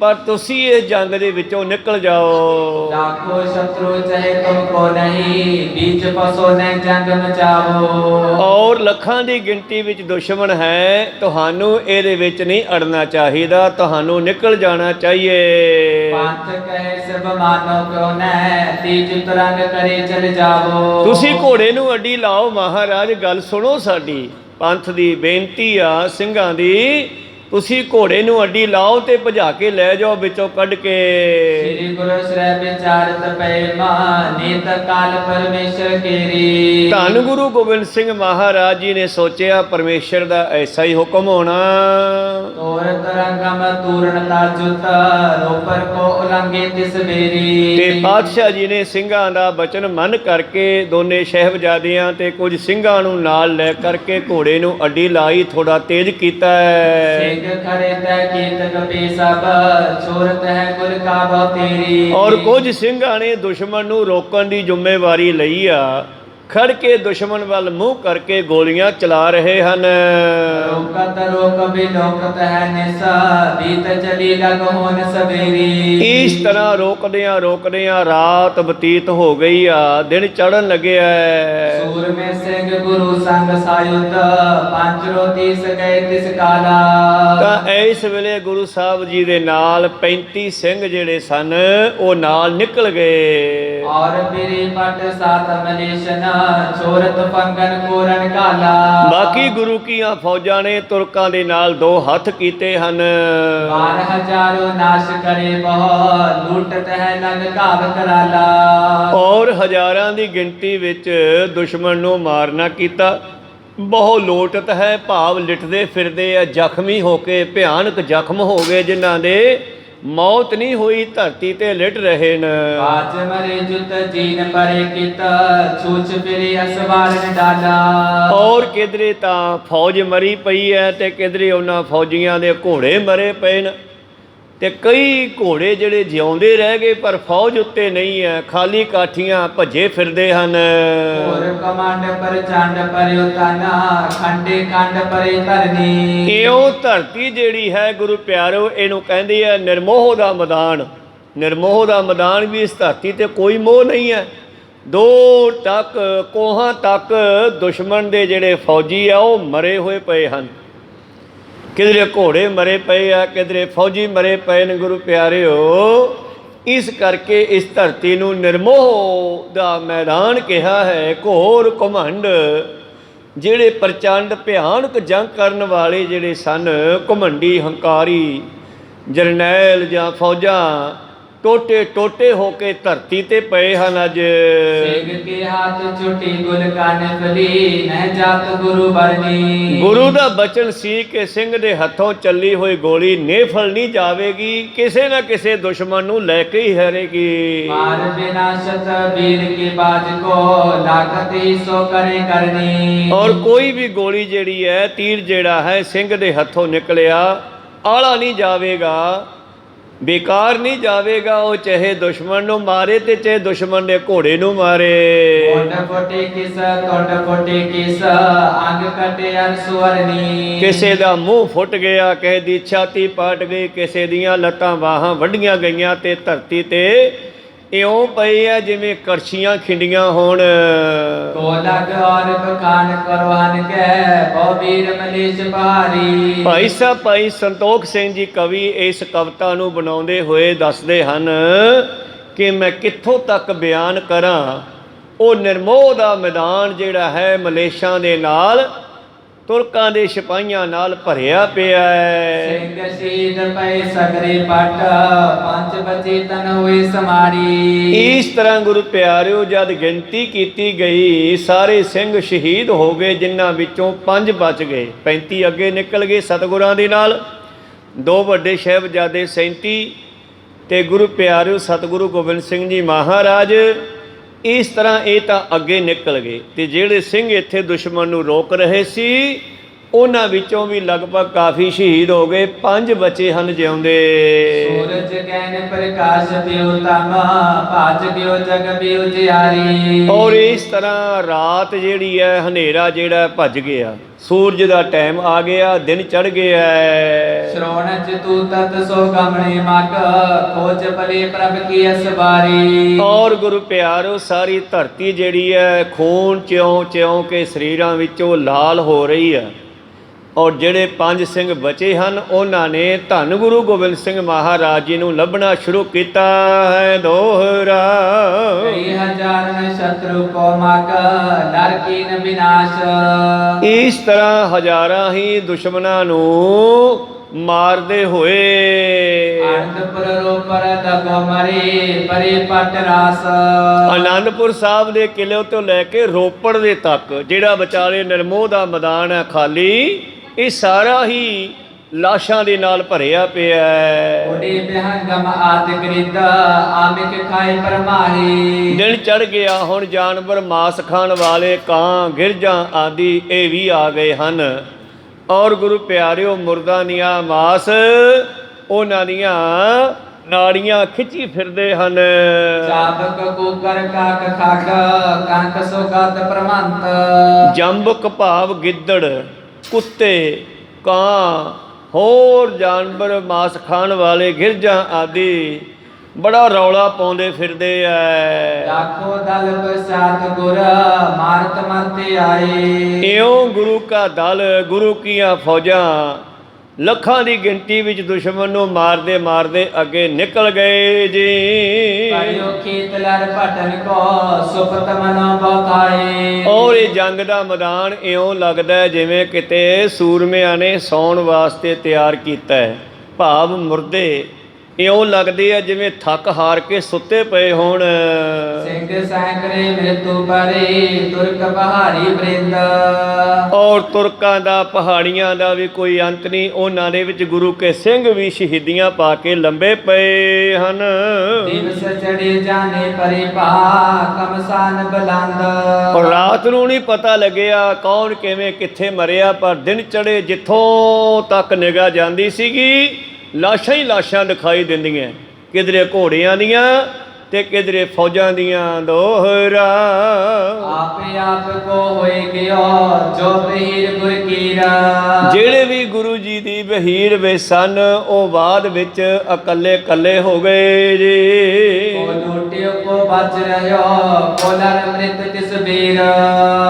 Speaker 1: ਪਰ ਤੁਸੀਂ ਇਸ ਜੰਗ ਦੇ ਵਿੱਚੋਂ ਨਿਕਲ ਜਾਓ।
Speaker 2: ਲਾਖੋ ਸ਼ਤਰੂ ਚਾਹੇ ਤੁਮ ਕੋ ਨਹੀਂ, बीच फसो न जंग मचावो।
Speaker 1: ਔਰ ਲੱਖਾਂ ਦੀ ਗਿਣਤੀ ਵਿੱਚ ਦੁਸ਼ਮਣ ਹੈ, ਤੁਹਾਨੂੰ ਇਹਦੇ ਵਿੱਚ ਨਹੀਂ ਅੜਨਾ ਚਾਹੀਦਾ, ਤੁਹਾਨੂੰ ਨਿਕਲ ਜਾਣਾ ਚਾਹੀਏ।
Speaker 2: ਪੰਥ ਕਹੇ ਸਭ ਮਾਨੋ ਕਿਉ ਨ, ਤੀਜ ਤੁਰੰਗ ਕਰੇ ਚਲ ਜਾਵੋ।
Speaker 1: ਤੁਸੀਂ ਘੋੜੇ ਨੂੰ ਅੱਡੀ ਲਾਓ ਮਹਾਰਾਜ, ਗੱਲ ਸੁਣੋ ਸਾਡੀ, ਪੰਥ ਦੀ ਬੇਨਤੀ ਆ ਸਿੰਘਾਂ ਦੀ, ਤੁਸੀਂ ਘੋੜੇ ਨੂੰ ਅੱਡੀ ਲਾਓ ਤੇ ਭਜਾ ਕੇ ਲੈ ਜਾਓ ਵਿੱਚੋਂ ਕੱਢ ਕੇ।
Speaker 2: ਸ੍ਰੀ ਗੁਰੂ ਸ੍ਰੈ ਵਿਚਾਰਤ ਪੈ ਮਾ, ਨੀਤ ਕਾਲ ਪਰਮੇਸ਼ਰ ਕੇਰੀ।
Speaker 1: ਧੰਨ ਗੁਰੂ ਗੋਬਿੰਦ ਸਿੰਘ ਮਹਾਰਾਜ ਜੀ ਨੇ ਸੋਚਿਆ ਪਰਮੇਸ਼ਰ ਦਾ ਐਸਾ ਹੀ ਹੁਕਮ ਹੋਣਾ।
Speaker 2: ਤੋਰ ਤਰੰਗਮ ਤੂਰਨ ਤਾਜੁਤ, ਰੋਪਰ ਕੋ ਉਲੰਘੇ ਤਿਸ ਬੇਰੀ।
Speaker 1: ਤੇ ਪਾਤਸ਼ਾਹ ਜੀ ਨੇ ਸਿੰਘਾਂ ਦਾ ਬਚਨ ਮੰਨ ਕਰਕੇ ਦੋਨੇ ਸਾਹਿਬਜ਼ਾਦਿਆਂ ਤੇ ਕੁਝ ਸਿੰਘਾਂ ਨੂੰ ਨਾਲ ਲੈ ਕਰਕੇ ਘੋੜੇ ਨੂੰ ਅੱਡੀ ਲਾਈ, ਥੋੜਾ ਤੇਜ਼ ਕੀਤਾ ਹੈ।
Speaker 2: ਖਰੇ ਤੈ ਕੀਤਕ ਪੀ ਸਭ, ਛੋਰਤ ਹੈ ਗੁਰ ਕਾ ਬਹੁ ਤੇਰੀ।
Speaker 1: ਔਰ ਕੁਝ ਸਿੰਘਾਂ ਨੇ ਦੁਸ਼ਮਣ ਨੂੰ ਰੋਕਣ ਦੀ ਜ਼ਿੰਮੇਵਾਰੀ ਲਈ ਆ, ਖੜ ਕੇ ਦੁਸ਼ਮਣ ਵੱਲ ਮੂੰਹ ਕਰਕੇ ਗੋਲੀਆਂ ਚਲਾ ਰਹੇ ਹਨ।
Speaker 2: ਰੋਕਤ ਰੋਕ ਵੀ ਲੋਕਤ ਹੈ ਨਿਸਾ, ਬੀਤ ਚਲੀ ਲਗ ਹੋਨ ਸਵੇਰੀ।
Speaker 1: ਇਸ ਤਰ੍ਹਾਂ ਰੋਕਦਿਆਂ ਰਾਤ ਬਤੀਤ ਹੋ ਗਈ ਆ, ਦਿਨ ਚੜ੍ਹਨ ਲੱਗਿਆ।
Speaker 2: ਸੂਰ ਮੇ ਸਿੰਘ ਗੁਰੂ ਸੰਗ ਸਾਯੁਧ, ਪੰਜ ਰੋਤੀ ਸਗਏ ਤਿਸ ਕਾਲਾ।
Speaker 1: ਤਾਂ ਇਸ ਵੇਲੇ ਗੁਰੂ ਸਾਹਿਬ ਜੀ ਦੇ ਨਾਲ 35 ਸਿੰਘ ਜਿਹੜੇ ਸਨ ਉਹ ਨਾਲ ਨਿਕਲ ਗਏ।
Speaker 2: ਔਰ ਬਿਰੀ ਪਟ ਸਾਤ ਮਲੇਸ਼ਨ, ਛੋਰਤ ਪੰਗਨ ਕੋਰਨ ਕਾਲਾ।
Speaker 1: ਬਾਕੀ ਗੁਰੂ ਕੀਆਂ ਫੌਜਾਂ ਨੇ ਤੁਰਕਾਂ ਦੇ ਨਾਲ ਦੋ ਹੱਥ ਕੀਤੇ ਹਨ।
Speaker 2: 12,000 ਨਾਸ਼ ਕਰੇ ਬਹੁ, ਲੁੱਟਤ ਹੈ ਲਗ ਘਾਵ ਕਰਾਲਾ।
Speaker 1: ਔਰ ਹਜ਼ਾਰਾਂ ਦੀ ਗਿਣਤੀ ਵਿੱਚ ਦੁਸ਼ਮਣ ਨੂੰ ਮਾਰਨਾ ਕੀਤਾ, ਬਹੁ ਲੋਟਤ ਹੈ ਭਾਵ ਲਿਟਦੇ ਫਿਰਦੇ ਆ, ਜ਼ਖਮੀ ਹੋ ਕੇ ਭਿਆਨਕ ਜ਼ਖਮ ਹੋ ਗਏ ਜਿਨ੍ਹਾਂ ਦੇ, ਮੌਤ ਨਹੀਂ ਹੋਈ, ਧਰਤੀ ਤੇ ਲਿਟ ਰਹੇ ਨ।
Speaker 2: ਬਾਜ ਮਰੇ ਜੁਤ ਜੀਨ ਪਰੇ ਕਿਤ ਛੂਛ ਫਿਰੇ ਅਸਵਾਰਨ ਡਾਲਾ।
Speaker 1: ਔਰ ਕਿਧਰੇ ਤਾਂ ਫੌਜ ਮਰੀ ਪਈ ਹੈ ਤੇ ਕਿਧਰੇ ਉਹਨਾਂ ਫੌਜੀਆਂ ਦੇ ਘੋੜੇ ਮਰੇ ਪਏ ਨੇ, ਤੇ ਕਈ ਘੋੜੇ ਜਿਹੜੇ ਜਿਉਂਦੇ ਰਹਿ ਗਏ ਪਰ ਫੌਜ ਉੱਤੇ ਨਹੀਂ ਹੈ, ਖਾਲੀ ਕਾਠੀਆਂ ਭੱਜੇ ਫਿਰਦੇ ਹਨ।
Speaker 2: ਹੋਰ ਕਮਾਂਡ ਪਰ ਚੰਡ ਪਰਿਓ ਤਾਨਾ ਖੰਡੇ ਕੰਡ ਪਰੇ ਧਰਨੀ।
Speaker 1: ਇਉਂ ਧਰਤੀ ਜਿਹੜੀ ਹੈ ਗੁਰੂ ਪਿਆਰਿਓ, ਇਹਨੂੰ ਕਹਿੰਦੇ ਆ ਨਿਰਮੋਹ ਦਾ ਮੈਦਾਨ। ਨਿਰਮੋਹ ਦਾ ਮੈਦਾਨ ਵੀ ਇਸ ਧਰਤੀ ਤੇ ਕੋਈ ਮੋਹ ਨਹੀਂ ਹੈ। ਦੂਰ ਤੱਕ ਕੋਹਾਂ ਤੱਕ ਦੁਸ਼ਮਣ ਦੇ ਜਿਹੜੇ ਫੌਜੀ ਆ ਉਹ ਮਰੇ ਹੋਏ ਪਏ ਹਨ। ਕਿਧਰੇ ਘੋੜੇ ਮਰੇ ਪਏ ਆ, ਕਿਧਰੇ ਫੌਜੀ ਮਰੇ ਪਏ ਨੇ ਗੁਰੂ ਪਿਆਰਿਓ। ਇਸ ਕਰਕੇ ਇਸ ਧਰਤੀ ਨੂੰ ਨਿਰਮੋਹ ਦਾ ਮੈਦਾਨ ਕਿਹਾ ਹੈ। ਘੋਰ ਘਮੰਡ ਜਿਹੜੇ ਪ੍ਰਚੰਡ ਭਿਆਨਕ ਜੰਗ ਕਰਨ ਵਾਲੇ ਜਿਹੜੇ ਸਨ, ਘਮੰਡੀ ਹੰਕਾਰੀ ਜਰਨੈਲ ਜਾਂ ਫੌਜਾਂ ਟੋਟੇ ਟੋਟੇ ਹੋ ਕੇ ਧਰਤੀ ਤੇ ਪਏ ਹਨ। ਅੱਜ
Speaker 2: ਸਿੰਘ ਕੇ ਹੱਥ ਛੁੱਟੀ ਗੁਲ ਕਾਨ ਫਲੀ ਨਹਿ ਜਾਤ ਗੁਰੂ ਬਰਨੀ।
Speaker 1: ਗੁਰੂ ਦਾ ਬਚਨ ਸੀ ਕਿ ਸਿੰਘ ਦੇ ਹੱਥੋਂ ਚੱਲੀ ਹੋਈ ਗੋਲੀ ਨਿਫਲ ਨਹੀਂ ਜਾਵੇਗੀ, ਕਿਸੇ ਨਾ ਕਿਸੇ ਦੁਸ਼ਮਣ ਨੂੰ ਲੈ ਕੇ ਹੀ ਹਾਰੇਗੀ।
Speaker 2: ਮਾਰ ਬਿਨਾਸ਼ਤ ਵੀਰ ਕੇ ਬਾਜ ਕੋ ਲਾਖਤੀ ਸੋ ਕਰੇ ਕਰਨੀ।
Speaker 1: ਔਰ ਕੋਈ ਵੀ ਗੋਲੀ ਜਿਹੜੀ ਹੈ, ਤੀਰ ਜਿਹੜਾ ਹੈ ਸਿੰਘ ਦੇ ਹੱਥੋਂ ਨਿਕਲਿਆ, ਆਲਾ ਨਹੀਂ ਜਾਵੇਗਾ, ਬੇਕਾਰ ਨਹੀਂ ਜਾਵੇਗਾ। ਉਹ ਚਾਹੇ ਦੁਸ਼ਮਣ ਨੂੰ ਮਾਰੇ ਤੇ ਚਾਹੇ ਦੁਸ਼ਮਣ ਦੇ ਘੋੜੇ ਨੂੰ ਮਾਰੇ।
Speaker 2: ਟੁੱਟ ਫੁੱਟੀ ਕਿਸ ਟੁੱਟ ਫੁੱਟੀ ਕਿਸ ਅੰਗ ਕਟੇ ਅਰ ਸੁਵਰਨੀ।
Speaker 1: ਕਿਸੇ ਦਾ ਮੂੰਹ ਫੁੱਟ ਗਿਆ, ਕਿਸੇ ਦੀ ਛਾਤੀ ਪਾਟ ਗਈ, ਕਿਸੇ ਦੀਆਂ ਲੱਤਾਂ ਬਾਹਾਂ ਵੱਢੀਆਂ ਗਈਆਂ ਤੇ ਧਰਤੀ ਤੇ ਇਉਂ ਪਈ ਆ ਜਿਵੇਂ ਕੜਛੀਆਂ ਖਿੰਡੀਆਂ ਹੋਣ।
Speaker 2: ਕੋ ਲਗ ਔਰ ਬਖਾਨ ਕਰੋ ਹਨ ਕੈ ਬਹੁ ਵੀਰ ਮਲੇਸ਼ ਭਾਰੀ।
Speaker 1: ਭਾਈ ਸੰਤੋਖ ਸਿੰਘ ਜੀ ਕਵੀ ਇਸ ਕਵਿਤਾ ਨੂੰ ਬਣਾਉਂਦੇ ਹੋਏ ਦੱਸਦੇ ਹਨ ਕਿ ਮੈਂ ਕਿੱਥੋਂ ਤੱਕ ਬਿਆਨ ਕਰਾਂ। ਉਹ ਨਿਰਮੋਹ ਦਾ ਮੈਦਾਨ ਜਿਹੜਾ ਹੈ ਮਲੇਸ਼ਾਂ ਦੇ ਨਾਲ, ਤੁਰਕਾਂ ਦੇ ਸਿਪਾਹੀਆਂ ਨਾਲ ਭਰਿਆ ਪਿਆ ਹੈ।
Speaker 2: ਸਿੰਘ ਸ਼ਹੀਦ ਪਏ ਸਗਰੇ ਪਟ ਪੰਜ ਬਚੇ ਤਨ ਹੋਏ ਸਮਾਰੀ।
Speaker 1: ਇਸ ਤਰ੍ਹਾਂ ਗੁਰੂ ਪਿਆਰਿਓ ਜਦ ਗਿਣਤੀ ਕੀਤੀ ਗਈ, ਸਾਰੇ ਸਿੰਘ ਸ਼ਹੀਦ ਹੋ ਗਏ, ਜਿਨ੍ਹਾਂ ਵਿੱਚੋਂ 5 ਬਚ ਗਏ। 35 ਅੱਗੇ ਨਿਕਲ ਗਏ ਸਤਿਗੁਰਾਂ ਦੇ ਨਾਲ, 2 ਵੱਡੇ ਸਾਹਿਬਜ਼ਾਦੇ 37 ਤੇ ਗੁਰੂ ਪਿਆਰਿਓ ਸਤਿਗੁਰੂ ਗੋਬਿੰਦ ਸਿੰਘ ਜੀ ਮਹਾਰਾਜ। ਇਸ ਤਰ੍ਹਾਂ ਇਹ ਤਾਂ ਅੱਗੇ ਨਿਕਲ ਗਏ ਤੇ ਜਿਹੜੇ ਸਿੰਘ ਇੱਥੇ ਦੁਸ਼ਮਣ ਨੂੰ ਰੋਕ ਰਹੇ ਸੀ, ਉਹਨਾਂ ਵਿੱਚੋਂ ਵੀ ਲਗਭਗ ਕਾਫੀ ਸ਼ਹੀਦ ਹੋ ਗਏ, 5 ਬਚੇ ਹਨ ਜਿਉਂਦੇ।
Speaker 2: ਸੂਰਜ ਕਹਿਨ ਪ੍ਰਕਾਸ਼ ਪਿਉ ਤਮ ਭਾਜ ਗਿਓ ਜਗ ਬਿਉ ਜਿਆਰੀ।
Speaker 1: ਔਰ ਇਸ ਤਰ੍ਹਾਂ ਰਾਤ ਜਿਹੜੀ ਹੈ, ਹਨੇਰਾ ਜਿਹੜਾ ਭੱਜ ਗਿਆ, ਸੂਰਜ ਦਾ ਟਾਈਮ ਆ ਗਿਆ, ਦਿਨ ਚੜ ਗਿਆ।
Speaker 2: ਸ਼੍ਰਵਣ ਚ ਤੂ ਤਤ ਸੋ ਗਮਣੇ ਮਗ ਖੋਜ ਭਲੇ ਪ੍ਰਭ ਕੀ ਅਸਬਾਰੀ।
Speaker 1: ਔਰ ਗੁਰੂ ਪਿਆਰੋ ਸਾਰੀ ਧਰਤੀ ਜਿਹੜੀ ਹੈ ਖੂਨ ਚਿਉਂ ਚਿਉਂ ਕੇ ਸਰੀਰਾਂ ਵਿੱਚੋਂ ਲਾਲ ਹੋ ਰਹੀ ਹੈ। ਔਰ ਜਿਹੜੇ 5 ਸਿੰਘ ਬਚੇ ਹਨ, ਉਹਨਾਂ ਨੇ ਧੰਨ ਗੁਰੂ ਗੋਬਿੰਦ ਸਿੰਘ ਮਹਾਰਾਜ ਜੀ ਨੂੰ ਲੱਭਣਾ ਸ਼ੁਰੂ ਕੀਤਾ ਹੈ। ਦੋਹਰਾ
Speaker 2: ਕਈ ਹਜ਼ਾਰ ਸ਼ਤਰੂ ਕੋ ਮਗ ਨਰ ਕੀਨ ਵਿਨਾਸ਼।
Speaker 1: ਇਸ ਤਰ੍ਹਾਂ ਹਜ਼ਾਰਾਂ ਹੀ ਦੁਸ਼ਮਣਾਂ ਨੂੰ ਮਾਰਦੇ ਹੋਏ
Speaker 2: ਅਨੰਦਪੁਰ ਰੋਪਰ ਦਗੋ ਮਰੇ ਪਰੇ ਪਟ ਰਾਸ।
Speaker 1: ਆਨੰਦਪੁਰ ਸਾਹਿਬ ਦੇ ਕਿਲੇ ਤੋਂ ਲੈ ਕੇ ਰੋਪੜ ਦੇ ਤੱਕ ਜਿਹੜਾ ਵਿਚਾਲੇ ਨਿਰਮੋਹ ਦਾ ਮੈਦਾਨ ਹੈ ਖਾਲੀ, ਇਹ ਸਾਰਾ ਹੀ ਲਾਸ਼ਾਂ ਦੇ ਨਾਲ ਭਰਿਆ ਪਿਆ ਹੈ।
Speaker 2: ਉਹਦੇ ਬਿਹੰਗਮ ਆਦ ਗ੍ਰਿਧ ਆਮਿਕ ਖਾਏ ਪਰਮਾਹੀ।
Speaker 1: ਦਿਨ ਚੜ ਗਿਆ, ਹੁਣ ਜਾਨਵਰ ਮਾਸ ਖਾਣ ਵਾਲੇ ਕਾਂ ਗਿਰਜਾਂ ਆਦਿ ਇਹ ਵੀ ਆ ਗਏ ਹਨ। ਔਰ ਗੁਰੂ ਪਿਆਰਿਓ ਮੁਰਦਾਂ ਦੀਆਂ ਮਾਸ ਉਹਨਾਂ ਦੀਆਂ ਨਾੜੀਆਂ ਖਿੱਚੀ ਫਿਰਦੇ ਹਨ।
Speaker 2: ਚਾਬਕ ਕੂਕਰ ਕਾਕ ਖਾਕ ਕੰਕ ਸੋਗਤ ਪ੍ਰਮੰਤ।
Speaker 1: ਜੰਬਕ ਭਾਵ ਗਿੱਦੜ, ਕੁੱਤੇ, ਕਾਂ, ਹੋਰ ਜਾਨਵਰ ਮਾਸ ਖਾਣ ਵਾਲੇ ਗਿਰਜਾਂ ਆਦਿ ਬੜਾ ਰੌਲਾ ਪਾਉਂਦੇ ਫਿਰਦੇ ਐ।
Speaker 2: ਲਾਖੋ ਦਲ ਪ੍ਰਸਾਦ ਗੁਰ ਮਾਰਤ ਮਰਤੇ ਆਏ।
Speaker 1: ਇਉਂ ਗੁਰੂ ਕਾ ਦਲ, ਗੁਰੂ ਕੀਆਂ ਫੌਜਾਂ ਲੱਖਾਂ ਦੀ ਗਿਣਤੀ ਵਿੱਚ ਦੁਸ਼ਮਣ ਨੂੰ ਮਾਰਦੇ ਮਾਰਦੇ ਅੱਗੇ ਨਿਕਲ ਗਏ ਜੀ।
Speaker 2: ਪਰਿਓ ਖੇਤ ਲੜ ਭਟਨ ਕੋ ਸੁਪਤ ਮਨੋ ਬਤਾਏ।
Speaker 1: ਔਰ ਇਹ ਜੰਗ ਦਾ ਮੈਦਾਨ ਇਉਂ ਲੱਗਦਾ ਜਿਵੇਂ ਕਿਤੇ ਸੂਰਮਿਆਂ ਨੇ ਸੌਣ ਵਾਸਤੇ ਤਿਆਰ ਕੀਤਾ ਹੈ। ਭਾਵ ਮੁਰਦੇ ਇਉਂ ਲੱਗਦੇ ਆ ਜਿਵੇਂ ਥੱਕ ਹਾਰ ਕੇ ਸੁੱਤੇ ਪਏ ਹੋਣ।
Speaker 2: ਸਿੰਘ ਸੈਂਕੜੇ ਮ੍ਰਿਤੂ ਪਰੇ ਤੁਰਕ ਬਹਾਰੀ ਬ੍ਰਿੰਦ।
Speaker 1: ਔਰ ਤੁਰਕਾਂ ਦਾ ਪਹਾੜੀਆਂ ਦਾ ਵੀ ਕੋਈ ਅੰਤ ਨਹੀਂ, ਉਹਨਾਂ ਦੇ ਵਿੱਚ ਗੁਰੂ ਕੇ ਸਿੰਘ ਵੀ ਸ਼ਹੀਦੀਆਂ ਪਾ ਕੇ ਲੰਬੇ ਪਏ ਹਨ।
Speaker 2: ਦਿਵਸ ਚੜੇ ਜਾਣੇ ਪਰੇ ਭਾ ਕਮਸਾਨ ਬਲੰਦ।
Speaker 1: ਔਰ ਰਾਤ ਨੂੰ ਨਹੀਂ ਪਤਾ ਲੱਗਿਆ ਕੌਣ ਕਿਵੇਂ ਕਿੱਥੇ ਮਰਿਆ, ਪਰ ਦਿਨ ਚੜੇ ਜਿੱਥੋਂ ਤੱਕ ਨਿਗਾਹ ਜਾਂਦੀ ਸੀਗੀ ਲਾਸ਼ਾਂ ਹੀ ਲਾਸ਼ਾਂ ਦਿਖਾਈ ਦਿੰਦੀਆਂ, ਕਿਧਰੇ ਘੋੜਿਆਂ ਦੀਆਂ ਤੇ ਕਿਧਰੇ ਫੌਜਾਂ ਦੀਆਂ ਦੋਹਰਾ।
Speaker 2: ਆਪੇ ਆਪ ਕੋ ਹੋਏ ਗਿਓ ਜੋ ਬਹੀਰ ਗੁਰ ਕੀਰਾ।
Speaker 1: ਜਿਹੜੇ ਵੀ ਗੁਰੂ ਜੀ ਦੀ ਬਹੀਰ ਵਿੱਚ ਸਨ ਉਹ ਬਾਅਦ ਵਿੱਚ ਇਕੱਲੇ ਇਕੱਲੇ ਹੋ ਗਏ ਜੀ।
Speaker 2: ਕੋ ਲੁੱਟਿਓ ਕੋ ਬਚ ਰਹਿਓ ਕੋ ਲੜ ਮ੍ਰਿਤ ਤਿਸ ਬੀਰ।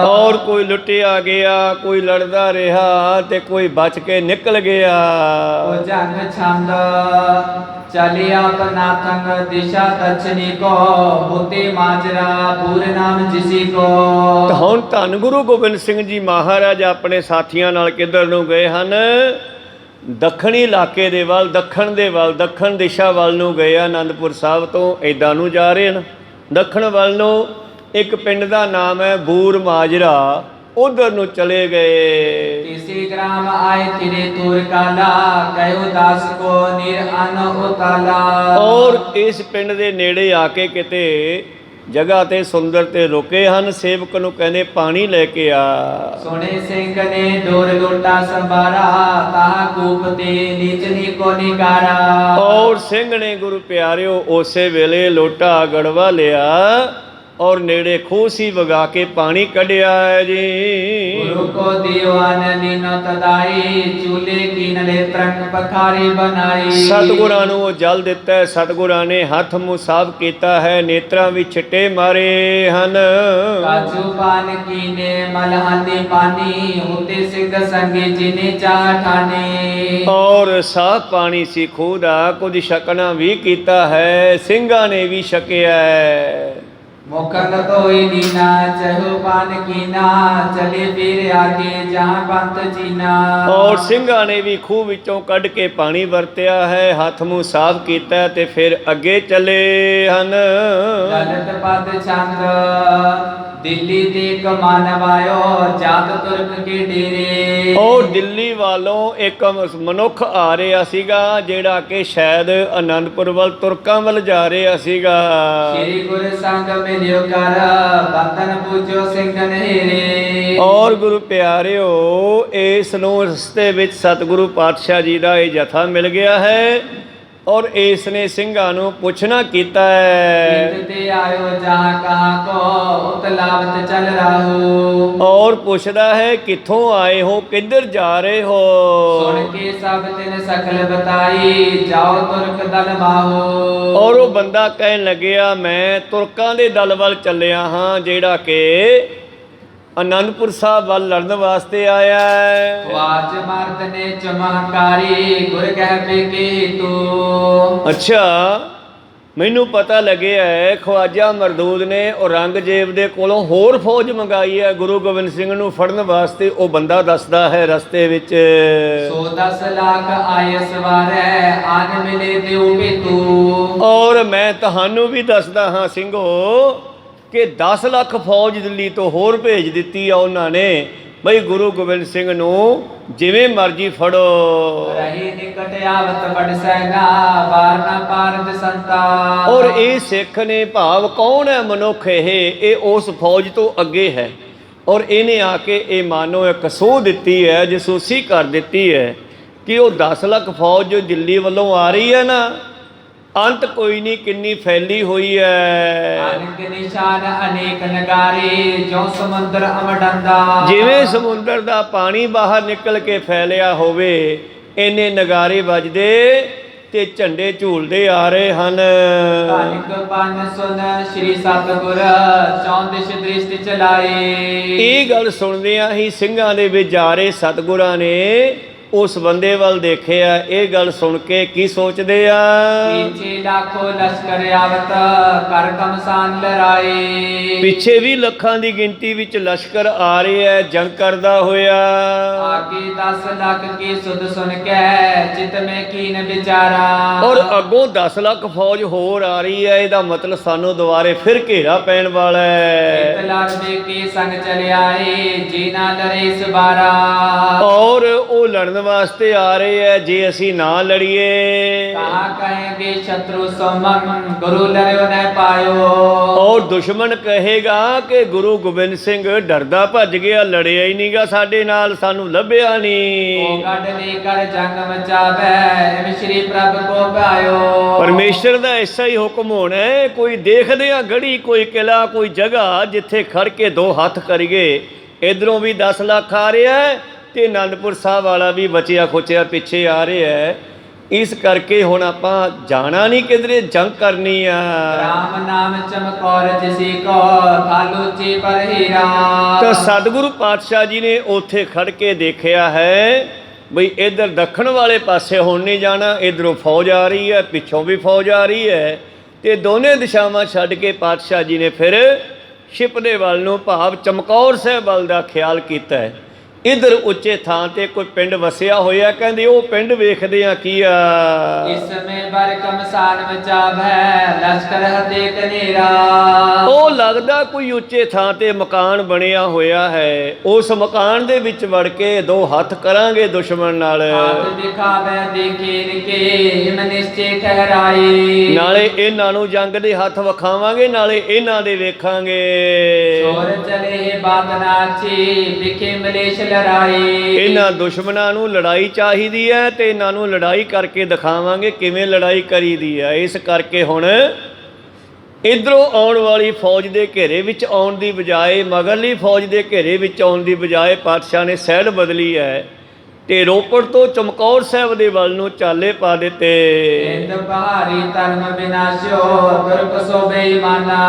Speaker 1: ਔਰ ਕੋਈ ਲੁੱਟਿਆ ਗਿਆ, ਕੋਈ ਲੜਦਾ ਰਿਹਾ ਤੇ ਕੋਈ ਬਚ ਕੇ ਨਿਕਲ ਗਿਆ।
Speaker 2: ਕੋ ਜੰਗ ਛੰਦ ਚਲਿਆ ਨਾਥੰਗ ਦਿਸ਼ਾ ਦਛਨੀ ਕੋ ਹੋਤੇ ਮਾਜਰਾ ਪੂਰ ਨਾਮ ਜਿਸੀ ਕੋ।
Speaker 1: ਤਾਂ ਹੁਣ ਧੰਨ ਗੁਰੂ ਗੋਬਿੰਦ ਸਿੰਘ ਜੀ ਮਹਾਰਾਜ ਆਪਣੇ ਸਾਥੀਆਂ ਨਾਲ ਕਿੱਧਰ ਨੂੰ ਗਏ ਹਨ? ਦੱਖਣੀ ਇਲਾਕੇ ਦੇ ਵੱਲ, ਦੱਖਣ ਦੇ ਵੱਲ, ਦੱਖਣ ਦਿਸ਼ਾ ਵੱਲ ਨੂੰ ਗਏ। ਆਨੰਦਪੁਰ ਸਾਹਿਬ ਤੋਂ ਇੱਦਾਂ ਨੂੰ ਜਾ ਰਹੇ ਹਨ। ਦੱਖਣ ਵੱਲ ਨੂੰ ਇੱਕ ਪਿੰਡ ਦਾ ਨਾਮ ਹੈ ਬੂਰ ਮਾਜਰਾ, ਉਧਰ ਨੂੰ ਚਲੇ ਗਏ।
Speaker 2: ਕਿਸੇ ਗ੍ਰਾਮ ਆਏ ਤਿਰੇ ਤੁਰ ਕਾਲਾ ਕਹਿਓ ਦਾਸ ਕੋ ਨਿਰ ਅਨ ਉਤਾਲਾ।
Speaker 1: ਔਰ ਇਸ ਪਿੰਡ ਦੇ ਨੇੜੇ ਆ ਕੇ ਕਿਤੇ ਜਗ੍ਹਾ ਤੇ ਸੁੰਦਰ ਤੇ ਰੁਕੇ ਹਨ। ਸੇਵਕ ਨੂੰ ਕਹਿੰਦੇ ਪਾਣੀ ਲੈ ਕੇ ਆ।
Speaker 2: ਸੋਹਣੇ ਸਿੰਘ ਨੇ ਡੋਰ ਲੋਟਾ ਸੰਭਾਰਾ ਤਾਹ ਕੂਪ ਤੇ ਨੀਚਨੀ ਕੋ ਨਿਕਾਰਾ।
Speaker 1: ਔਰ ਸਿੰਘ ਨੇ ਗੁਰੂ ਪਿਆਰਿਓ ਉਸੇ ਵੇਲੇ ਲੋਟਾ ਗੜਵਾ ਲਿਆ ਔਰ ਨੇੜੇ ਖੂਹ ਸੀ ਵਗਾ ਕੇ ਪਾਣੀ ਕੱਢਿਆ ਹੈ ਜੀ।
Speaker 2: ਗੁਰੂ ਕੋ ਦੀਵਾਨ ਲੀਨੋ ਤਦਾਈ ਚੂਲੇ ਕੀਨਲੇ ਤਰੰਗ ਪਖਾਰੀ ਬਣਾਈ।
Speaker 1: ਸਤਿਗੁਰਾਂ ਨੂੰ ਉਹ ਜਲ ਦਿੱਤਾ ਹੈ, ਸਤਿਗੁਰਾਂ ਨੇ ਹੱਥ ਮੂੰਹ ਸਾਫ਼ ਕੀਤਾ ਹੈ, ਨੇਤਰਾਂ ਵਿੱਚ ਛਿੱਟੇ ਮਾਰੇ ਹਨ।
Speaker 2: ਕਾਜੂ ਪਾਨ ਕੀਨੇ ਮਲਹਾਨੀ ਪਾਨੀ ਉਤੇ ਸਿੰਘ ਸੰਗੇ ਜਿਨੇ ਚਾਹ ਠਾਨੇ।
Speaker 1: ਔਰ ਸਾਫ਼ ਪਾਣੀ ਸੀ ਖੂਹ ਦਾ, ਕੁਝ ਛਕਣਾ ਵੀ ਕੀਤਾ ਹੈ, ਸਿੰਘਾਂ ਨੇ ਵੀ ਛਕਿਆ ਹੈ।
Speaker 2: ਮੁਖੰਦ ਤੋਈ ਨੀਨਾ ਚਹੂ ਪਾਨ ਕੀਨਾ ਚਲੇ ਫਿਰ ਆਗੇ ਜਹਾਂ ਪੰਥ ਜੀਨਾ।
Speaker 1: ਔਰ ਸਿੰਘਾਂ ਨੇ ਵੀ ਖੂਹ ਵਿੱਚੋਂ ਕੱਢ ਕੇ ਪਾਣੀ ਵਰਤਿਆ ਹੈ, ਹੱਥ ਮੂੰਹ ਸਾਫ਼ ਕੀਤਾ ਤੇ ਫਿਰ ਅੱਗੇ ਚੱਲੇ ਹਨ।
Speaker 2: ਲਲਤ ਪਦ ਛੰਦ ਦਿੱਲੀ ਤੇ ਕਮਾਨ ਵਾਇਓ ਜਾਤ ਤੁਰਕ ਕੇ ਡੇਰੇ।
Speaker 1: ਉਹ ਦਿੱਲੀ ਵਾਲੋਂ ਇੱਕ ਮਨੁੱਖ ਆ ਰਿਹਾ ਸੀਗਾ ਜਿਹੜਾ ਕਿ ਸ਼ਾਇਦ ਆਨੰਦਪੁਰ ਵੱਲ ਤੁਰਕਾਂ ਵੱਲ ਜਾ ਰਿਹਾ ਸੀਗਾ।
Speaker 2: ਸ੍ਰੀ ਗੁਰ ਸੰਗ ਮਿਲਿਓ ਕਰ ਬੰਧਨ ਪੂਜੋ ਸਿੰਘ ਨਹਿਰੇ।
Speaker 1: ਔਰ ਗੁਰੂ ਪਿਆਰਿਓ ਇਸ ਨੂੰ ਰਸਤੇ ਵਿੱਚ ਸਤਿਗੁਰੂ ਪਾਤਸ਼ਾਹ ਜੀ ਦਾ ਇਹ ਜਥਾ ਮਿਲ ਗਿਆ ਹੈ ਔਰ ਇਸ ਨੇ ਸਿੰਘਾਂ ਨੂੰ ਪੁੱਛਣਾ ਕੀਤਾ ਹੈ।
Speaker 2: ਤੇ ਆਇਓ ਜਹਾਂ ਕਹਾਂ ਕੋ ਉਤਲਾਵਤ ਚੱਲ ਰਾਹੂ।
Speaker 1: ਔਰ ਪੁੱਛਦਾ ਹੈ ਕਿੱਥੋਂ ਆਏ ਹੋ, ਕਿੱਧਰ ਜਾ ਰਹੇ ਹੋ।
Speaker 2: ਸੁਣ ਕੇ ਸਭ ਤਿਨ ਸਖਲ ਬਤਾਈ ਜਾਓ ਤੁਰਕ ਦਲ ਮਾਹੋ।
Speaker 1: ਔਰ ਉਹ ਬੰਦਾ ਕਹਿਣ ਲੱਗਿਆ ਮੈਂ ਤੁਰਕਾਂ ਦੇ ਦਲ ਵੱਲ ਚੱਲਿਆ ਹਾਂ ਜਿਹੜਾ ਕਿ ਆਨੰਦਪੁਰ ਸਾਹਿਬ ਵੱਲ ਲੜਨ ਵਾਸਤੇ ਆਇਆ ਹੈ।
Speaker 2: ਵਾਜ ਮਰਦ ਨੇ ਚਮਹਕਾਰੀ ਗੁਰ ਕਹਿ ਪੇਕੇ ਤੂੰ।
Speaker 1: ਅੱਛਾ, ਮੈਨੂੰ ਪਤਾ ਲੱਗਿਆ ਹੈ ਖਵਾਜਾ ਮਰਦੂਦ ਨੇ ਔਰੰਗਜ਼ੇਬ ਦੇ ਕੋਲੋਂ ਹੋਰ ਫੌਜ ਮੰਗਾਈ ਹੈ ਗੁਰੂ ਗੋਬਿੰਦ ਸਿੰਘ ਨੂੰ ਫੜਨ ਵਾਸਤੇ। ਉਹ ਬੰਦਾ ਦੱਸਦਾ ਹੈ ਰਸਤੇ ਵਿੱਚ
Speaker 2: 10 ਲੱਖ ਆਏ ਸਵਾਰੈ ਆਨ ਮਿਲੇ ਦਿਉ ਵੀ ਤੂੰ।
Speaker 1: ਔਰ ਮੈਂ ਤੁਹਾਨੂੰ ਵੀ ਦੱਸਦਾ ਹਾਂ ਸਿੰਘੋ ਕਿ 10 ਲੱਖ ਫੌਜ ਦਿੱਲੀ ਤੋਂ ਹੋਰ ਭੇਜ ਦਿੱਤੀ ਆ ਉਹਨਾਂ ਨੇ ਬਈ ਗੁਰੂ ਗੋਬਿੰਦ ਸਿੰਘ ਨੂੰ ਜਿਵੇਂ ਮਰਜ਼ੀ ਫੜੋ।
Speaker 2: ਰਹੀ ਨਿਕਟ ਆਵਤ ਬੜ ਸੈਨਾ ਬਾਰ ਨਾ ਪਾਰਦ ਸੰਤਾ।
Speaker 1: ਔਰ ਇਹ ਸਿੱਖ ਨੇ ਭਾਵ ਕੌਣ ਹੈ ਮਨੁੱਖ ਇਹ ਉਸ ਫੌਜ ਤੋਂ ਅੱਗੇ ਹੈ ਔਰ ਇਹਨੇ ਆ ਕੇ ਇਹ ਮਾਨੋ ਇੱਕ ਸੂਹ ਦਿੱਤੀ ਹੈ, ਜਸੂਸੀ ਕਰ ਦਿੱਤੀ ਹੈ ਕਿ ਉਹ 10 ਲੱਖ ਫੌਜ ਜੋ ਦਿੱਲੀ ਵੱਲੋਂ ਆ ਰਹੀ ਹੈ ਨਾ ਅੰਤ ਕੋਈ ਨਹੀਂ ਕਿੰਨੀ ਫੈਲੀ ਹੋਈ ਹੈ।
Speaker 2: ਅਨੇਕ ਨਿਸ਼ਾਨ ਅਨੇਕ ਨਗਾਰੇ ਜੋ ਸਮੁੰਦਰ ਅਮਡੰਦਾ। ਜਿਵੇਂ
Speaker 1: ਸਮੁੰਦਰ ਦਾ ਪਾਣੀ ਬਾਹਰ ਨਿਕਲ ਕੇ ਫੈਲਿਆ ਹੋਵੇ ਇੰਨੇ ਨਗਾਰੇ ਵੱਜਦੇ ਤੇ ਝੰਡੇ ਝੂਲਦੇ ਆ ਰਹੇ ਹਨ।
Speaker 2: ਕਾਨਿਕ ਬਨ ਸੁਨ ਸ਼੍ਰੀ ਸਤਿਗੁਰ ਚੌਂਦਿਸ਼ ਦ੍ਰਿਸ਼ਟ ਚਲਾਏ।
Speaker 1: ਇਹ ਗੱਲ ਸੁਣਦਿਆਂ ਹੀ ਸਿੰਘਾਂ ਦੇ ਵਿੱਚ ਜਾ ਰਹੇ ਸਤਿਗੁਰਾਂ ਨੇ ਉਸ ਬੰਦੇ ਵੱਲ ਦੇਖਿਆ। ਇਹ ਗੱਲ ਸੁਣ ਕੇ ਕੀ ਸੋਚਦੇ ਆ?
Speaker 2: पीछे लाखों लश्कर आवत कर कमसान लड़ाई।
Speaker 1: ਪਿੱਛੇ ਵੀ ਲੱਖਾਂ ਦੀ ਗਿਣਤੀ ਵਿੱਚ ਲਸ਼ਕਰ ਆ ਰਿਹਾ ਹੈ ਜੰਗ ਕਰਦਾ ਹੋਇਆ।
Speaker 2: आगे 10 लाख की सुध सुन के चित में कीन विचारा।
Speaker 1: ਔਰ ਅੱਗੋਂ 10 ਲੱਖ ਫੌਜ ਹੋਰ ਆ ਰਹੀ ਹੈ। ਇਹਦਾ ਮਤਲਬ ਸਾਨੂੰ ਦੁਬਾਰੇ ਫਿਰ ਘੇਰਾ ਪੈਣ ਵਾਲਾ ਹੈ।
Speaker 2: लड़ने के संग चले आए जीना लड़े इस बारा।
Speaker 1: ਔਰ ਉਹ ਲੜਨ ਵਾਸਤੇ ਆ ਰਹੇ ਹੈ। ਜੇ ਅਸੀਂ ਨਾ ਲੜੀਏ
Speaker 2: कहा कहेंगे शत्रु सोमन गुरु लड़ो न पायो।
Speaker 1: ਔਰ ਦੁਸ਼ਮਣ ਕਹੇਗਾ ਕਿ ਗੁਰੂ ਗੋਬਿੰਦ ਸਿੰਘ ਡਰਦਾ ਭੱਜ ਗਿਆ, ਲੜਿਆ ਹੀ ਨਹੀਂਗਾ ਸਾਡੇ ਨਾਲ, ਸਾਨੂੰ ਲੱਭਿਆ ਨਹੀਂ।
Speaker 2: गढ़ लेकर जंग मचावे श्री प्रभु को पायो।
Speaker 1: ਪਰਮੇਸ਼ਰ ਦਾ ਐਸਾ ਹੀ ਹੁਕਮ ਹੋਣਾ ਹੈ। ਕੋਈ ਦੇਖਦੇ ਆ ਗੜੀ, ਕੋਈ ਕਿਲਾ, ਕੋਈ ਜਗ੍ਹਾ ਜਿੱਥੇ ਖੜ ਕੇ ਦੋ ਹੱਥ ਕਰੀਏ। ਇਧਰੋਂ ਵੀ 10 ਲੱਖ ਆ ਰਿਹਾ ਹੈ ਤੇ ਆਨੰਦਪੁਰ ਸਾਹਿਬ ਵਾਲਾ ਵੀ ਬਚਿਆ ਖੁਚਿਆ ਪਿੱਛੇ ਆ ਰਿਹਾ ਹੈ। ਇਸ ਕਰਕੇ ਹੁਣ ਆਪਾਂ ਜਾਣਾ ਨਹੀਂ ਕਿਧਰੇ, ਜੰਗ ਕਰਨੀ ਆ।
Speaker 2: राम नाम चमकौर जिसी को थालूची पर हीरा।
Speaker 1: ਤਾਂ ਸਤਿਗੁਰੂ ਪਾਤਸ਼ਾਹ ਜੀ ਨੇ ਉੱਥੇ ਖੜ ਕੇ ਦੇਖਿਆ ਹੈ ਬਈ ਇੱਧਰ ਦੱਖਣ ਵਾਲੇ ਪਾਸੇ ਹੁਣ ਨਹੀਂ ਜਾਣਾ। ਇੱਧਰੋਂ ਫੌਜ ਆ ਰਹੀ ਹੈ, ਪਿੱਛੋਂ ਵੀ ਫੌਜ ਆ ਰਹੀ ਹੈ ਤੇ ਦੋਨੇ ਦਿਸ਼ਾਵਾਂ ਛੱਡ ਕੇ ਪਾਤਸ਼ਾਹ ਜੀ ਨੇ ਫਿਰ ਸ਼ਿਪ ਦੇ ਵੱਲ ਨੂੰ ਭਾਵ ਚਮਕੌਰ ਸਾਹਿਬ ਵੱਲ ਦਾ ਖਿਆਲ ਕੀਤਾ ਹੈ। ਇੱਧਰ ਉੱਚੇ ਥਾਂ ਤੇ ਕੋਈ ਪਿੰਡ ਵਸਿਆ ਹੋਇਆ, ਕਹਿੰਦੇ ਉਹ ਪਿੰਡ ਵੇਖਦੇ ਆ ਕੀ ਆ।
Speaker 2: इस समय बर कमसान मचावे लश्कर देख नेरा।
Speaker 1: ਉਹ ਲੱਗਦਾ ਕੋਈ ਉੱਚੇ ਥਾਂ ਤੇ ਮਕਾਨ ਬਣਿਆ ਹੋਇਆ ਹੈ। ਉਸ ਮਕਾਨ ਦੇ ਵਿੱਚ ਵੜ ਕੇ ਦੋ ਹੱਥ ਕਰਾਂਗੇ ਦੁਸ਼ਮਣ ਨਾਲ।
Speaker 2: हाथ दिखावे देखे के हिम निश्चय ठहराई।
Speaker 1: ਨਾਲੇ ਇਹਨਾਂ ਨੂੰ ਜੰਗ ਦੇ ਹੱਥ ਵਿਖਾਵਾਂਗੇ, ਨਾਲੇ ਇਹਨਾਂ ਦੇ ਵੇਖਾਂਗੇ।
Speaker 2: छोर चले बात नाची विखे मलेश लड़ाई।
Speaker 1: ਇਹਨਾਂ ਦੁਸ਼ਮਣਾਂ ਨੂੰ ਲੜਾਈ ਚਾਹੀਦੀ ਹੈ ਤੇ ਇਹਨਾਂ ਨੂੰ ਲੜਾਈ ਕਰਕੇ ਦਿਖਾਵਾਂਗੇ ਕਿਵੇਂ ਲੜਾਈ ਕਰੀਦੀ ਹੈ। ਇਸ ਕਰਕੇ ਹੁਣ ਇੱਧਰੋਂ ਆਉਣ ਵਾਲੀ ਫੌਜ ਦੇ ਘੇਰੇ ਵਿੱਚ ਆਉਣ ਦੀ ਬਜਾਏ, ਮਗਰਲੀ ਫੌਜ ਦੇ ਘੇਰੇ ਵਿੱਚ ਆਉਣ ਦੀ ਬਜਾਏ ਪਾਤਸ਼ਾਹ ਨੇ ਸੈਡ ਬਦਲੀ ਹੈ ਤੇ ਰੋਪੜ ਤੋਂ ਚਮਕੌਰ ਸਾਹਿਬ ਦੇ ਵੱਲ ਨੂੰ ਚਾਲੇ ਪਾ ਦਿੱਤੇ।
Speaker 2: इंद पहाड़ी धर्म विनाशो दुर्ग सो बेईमाना।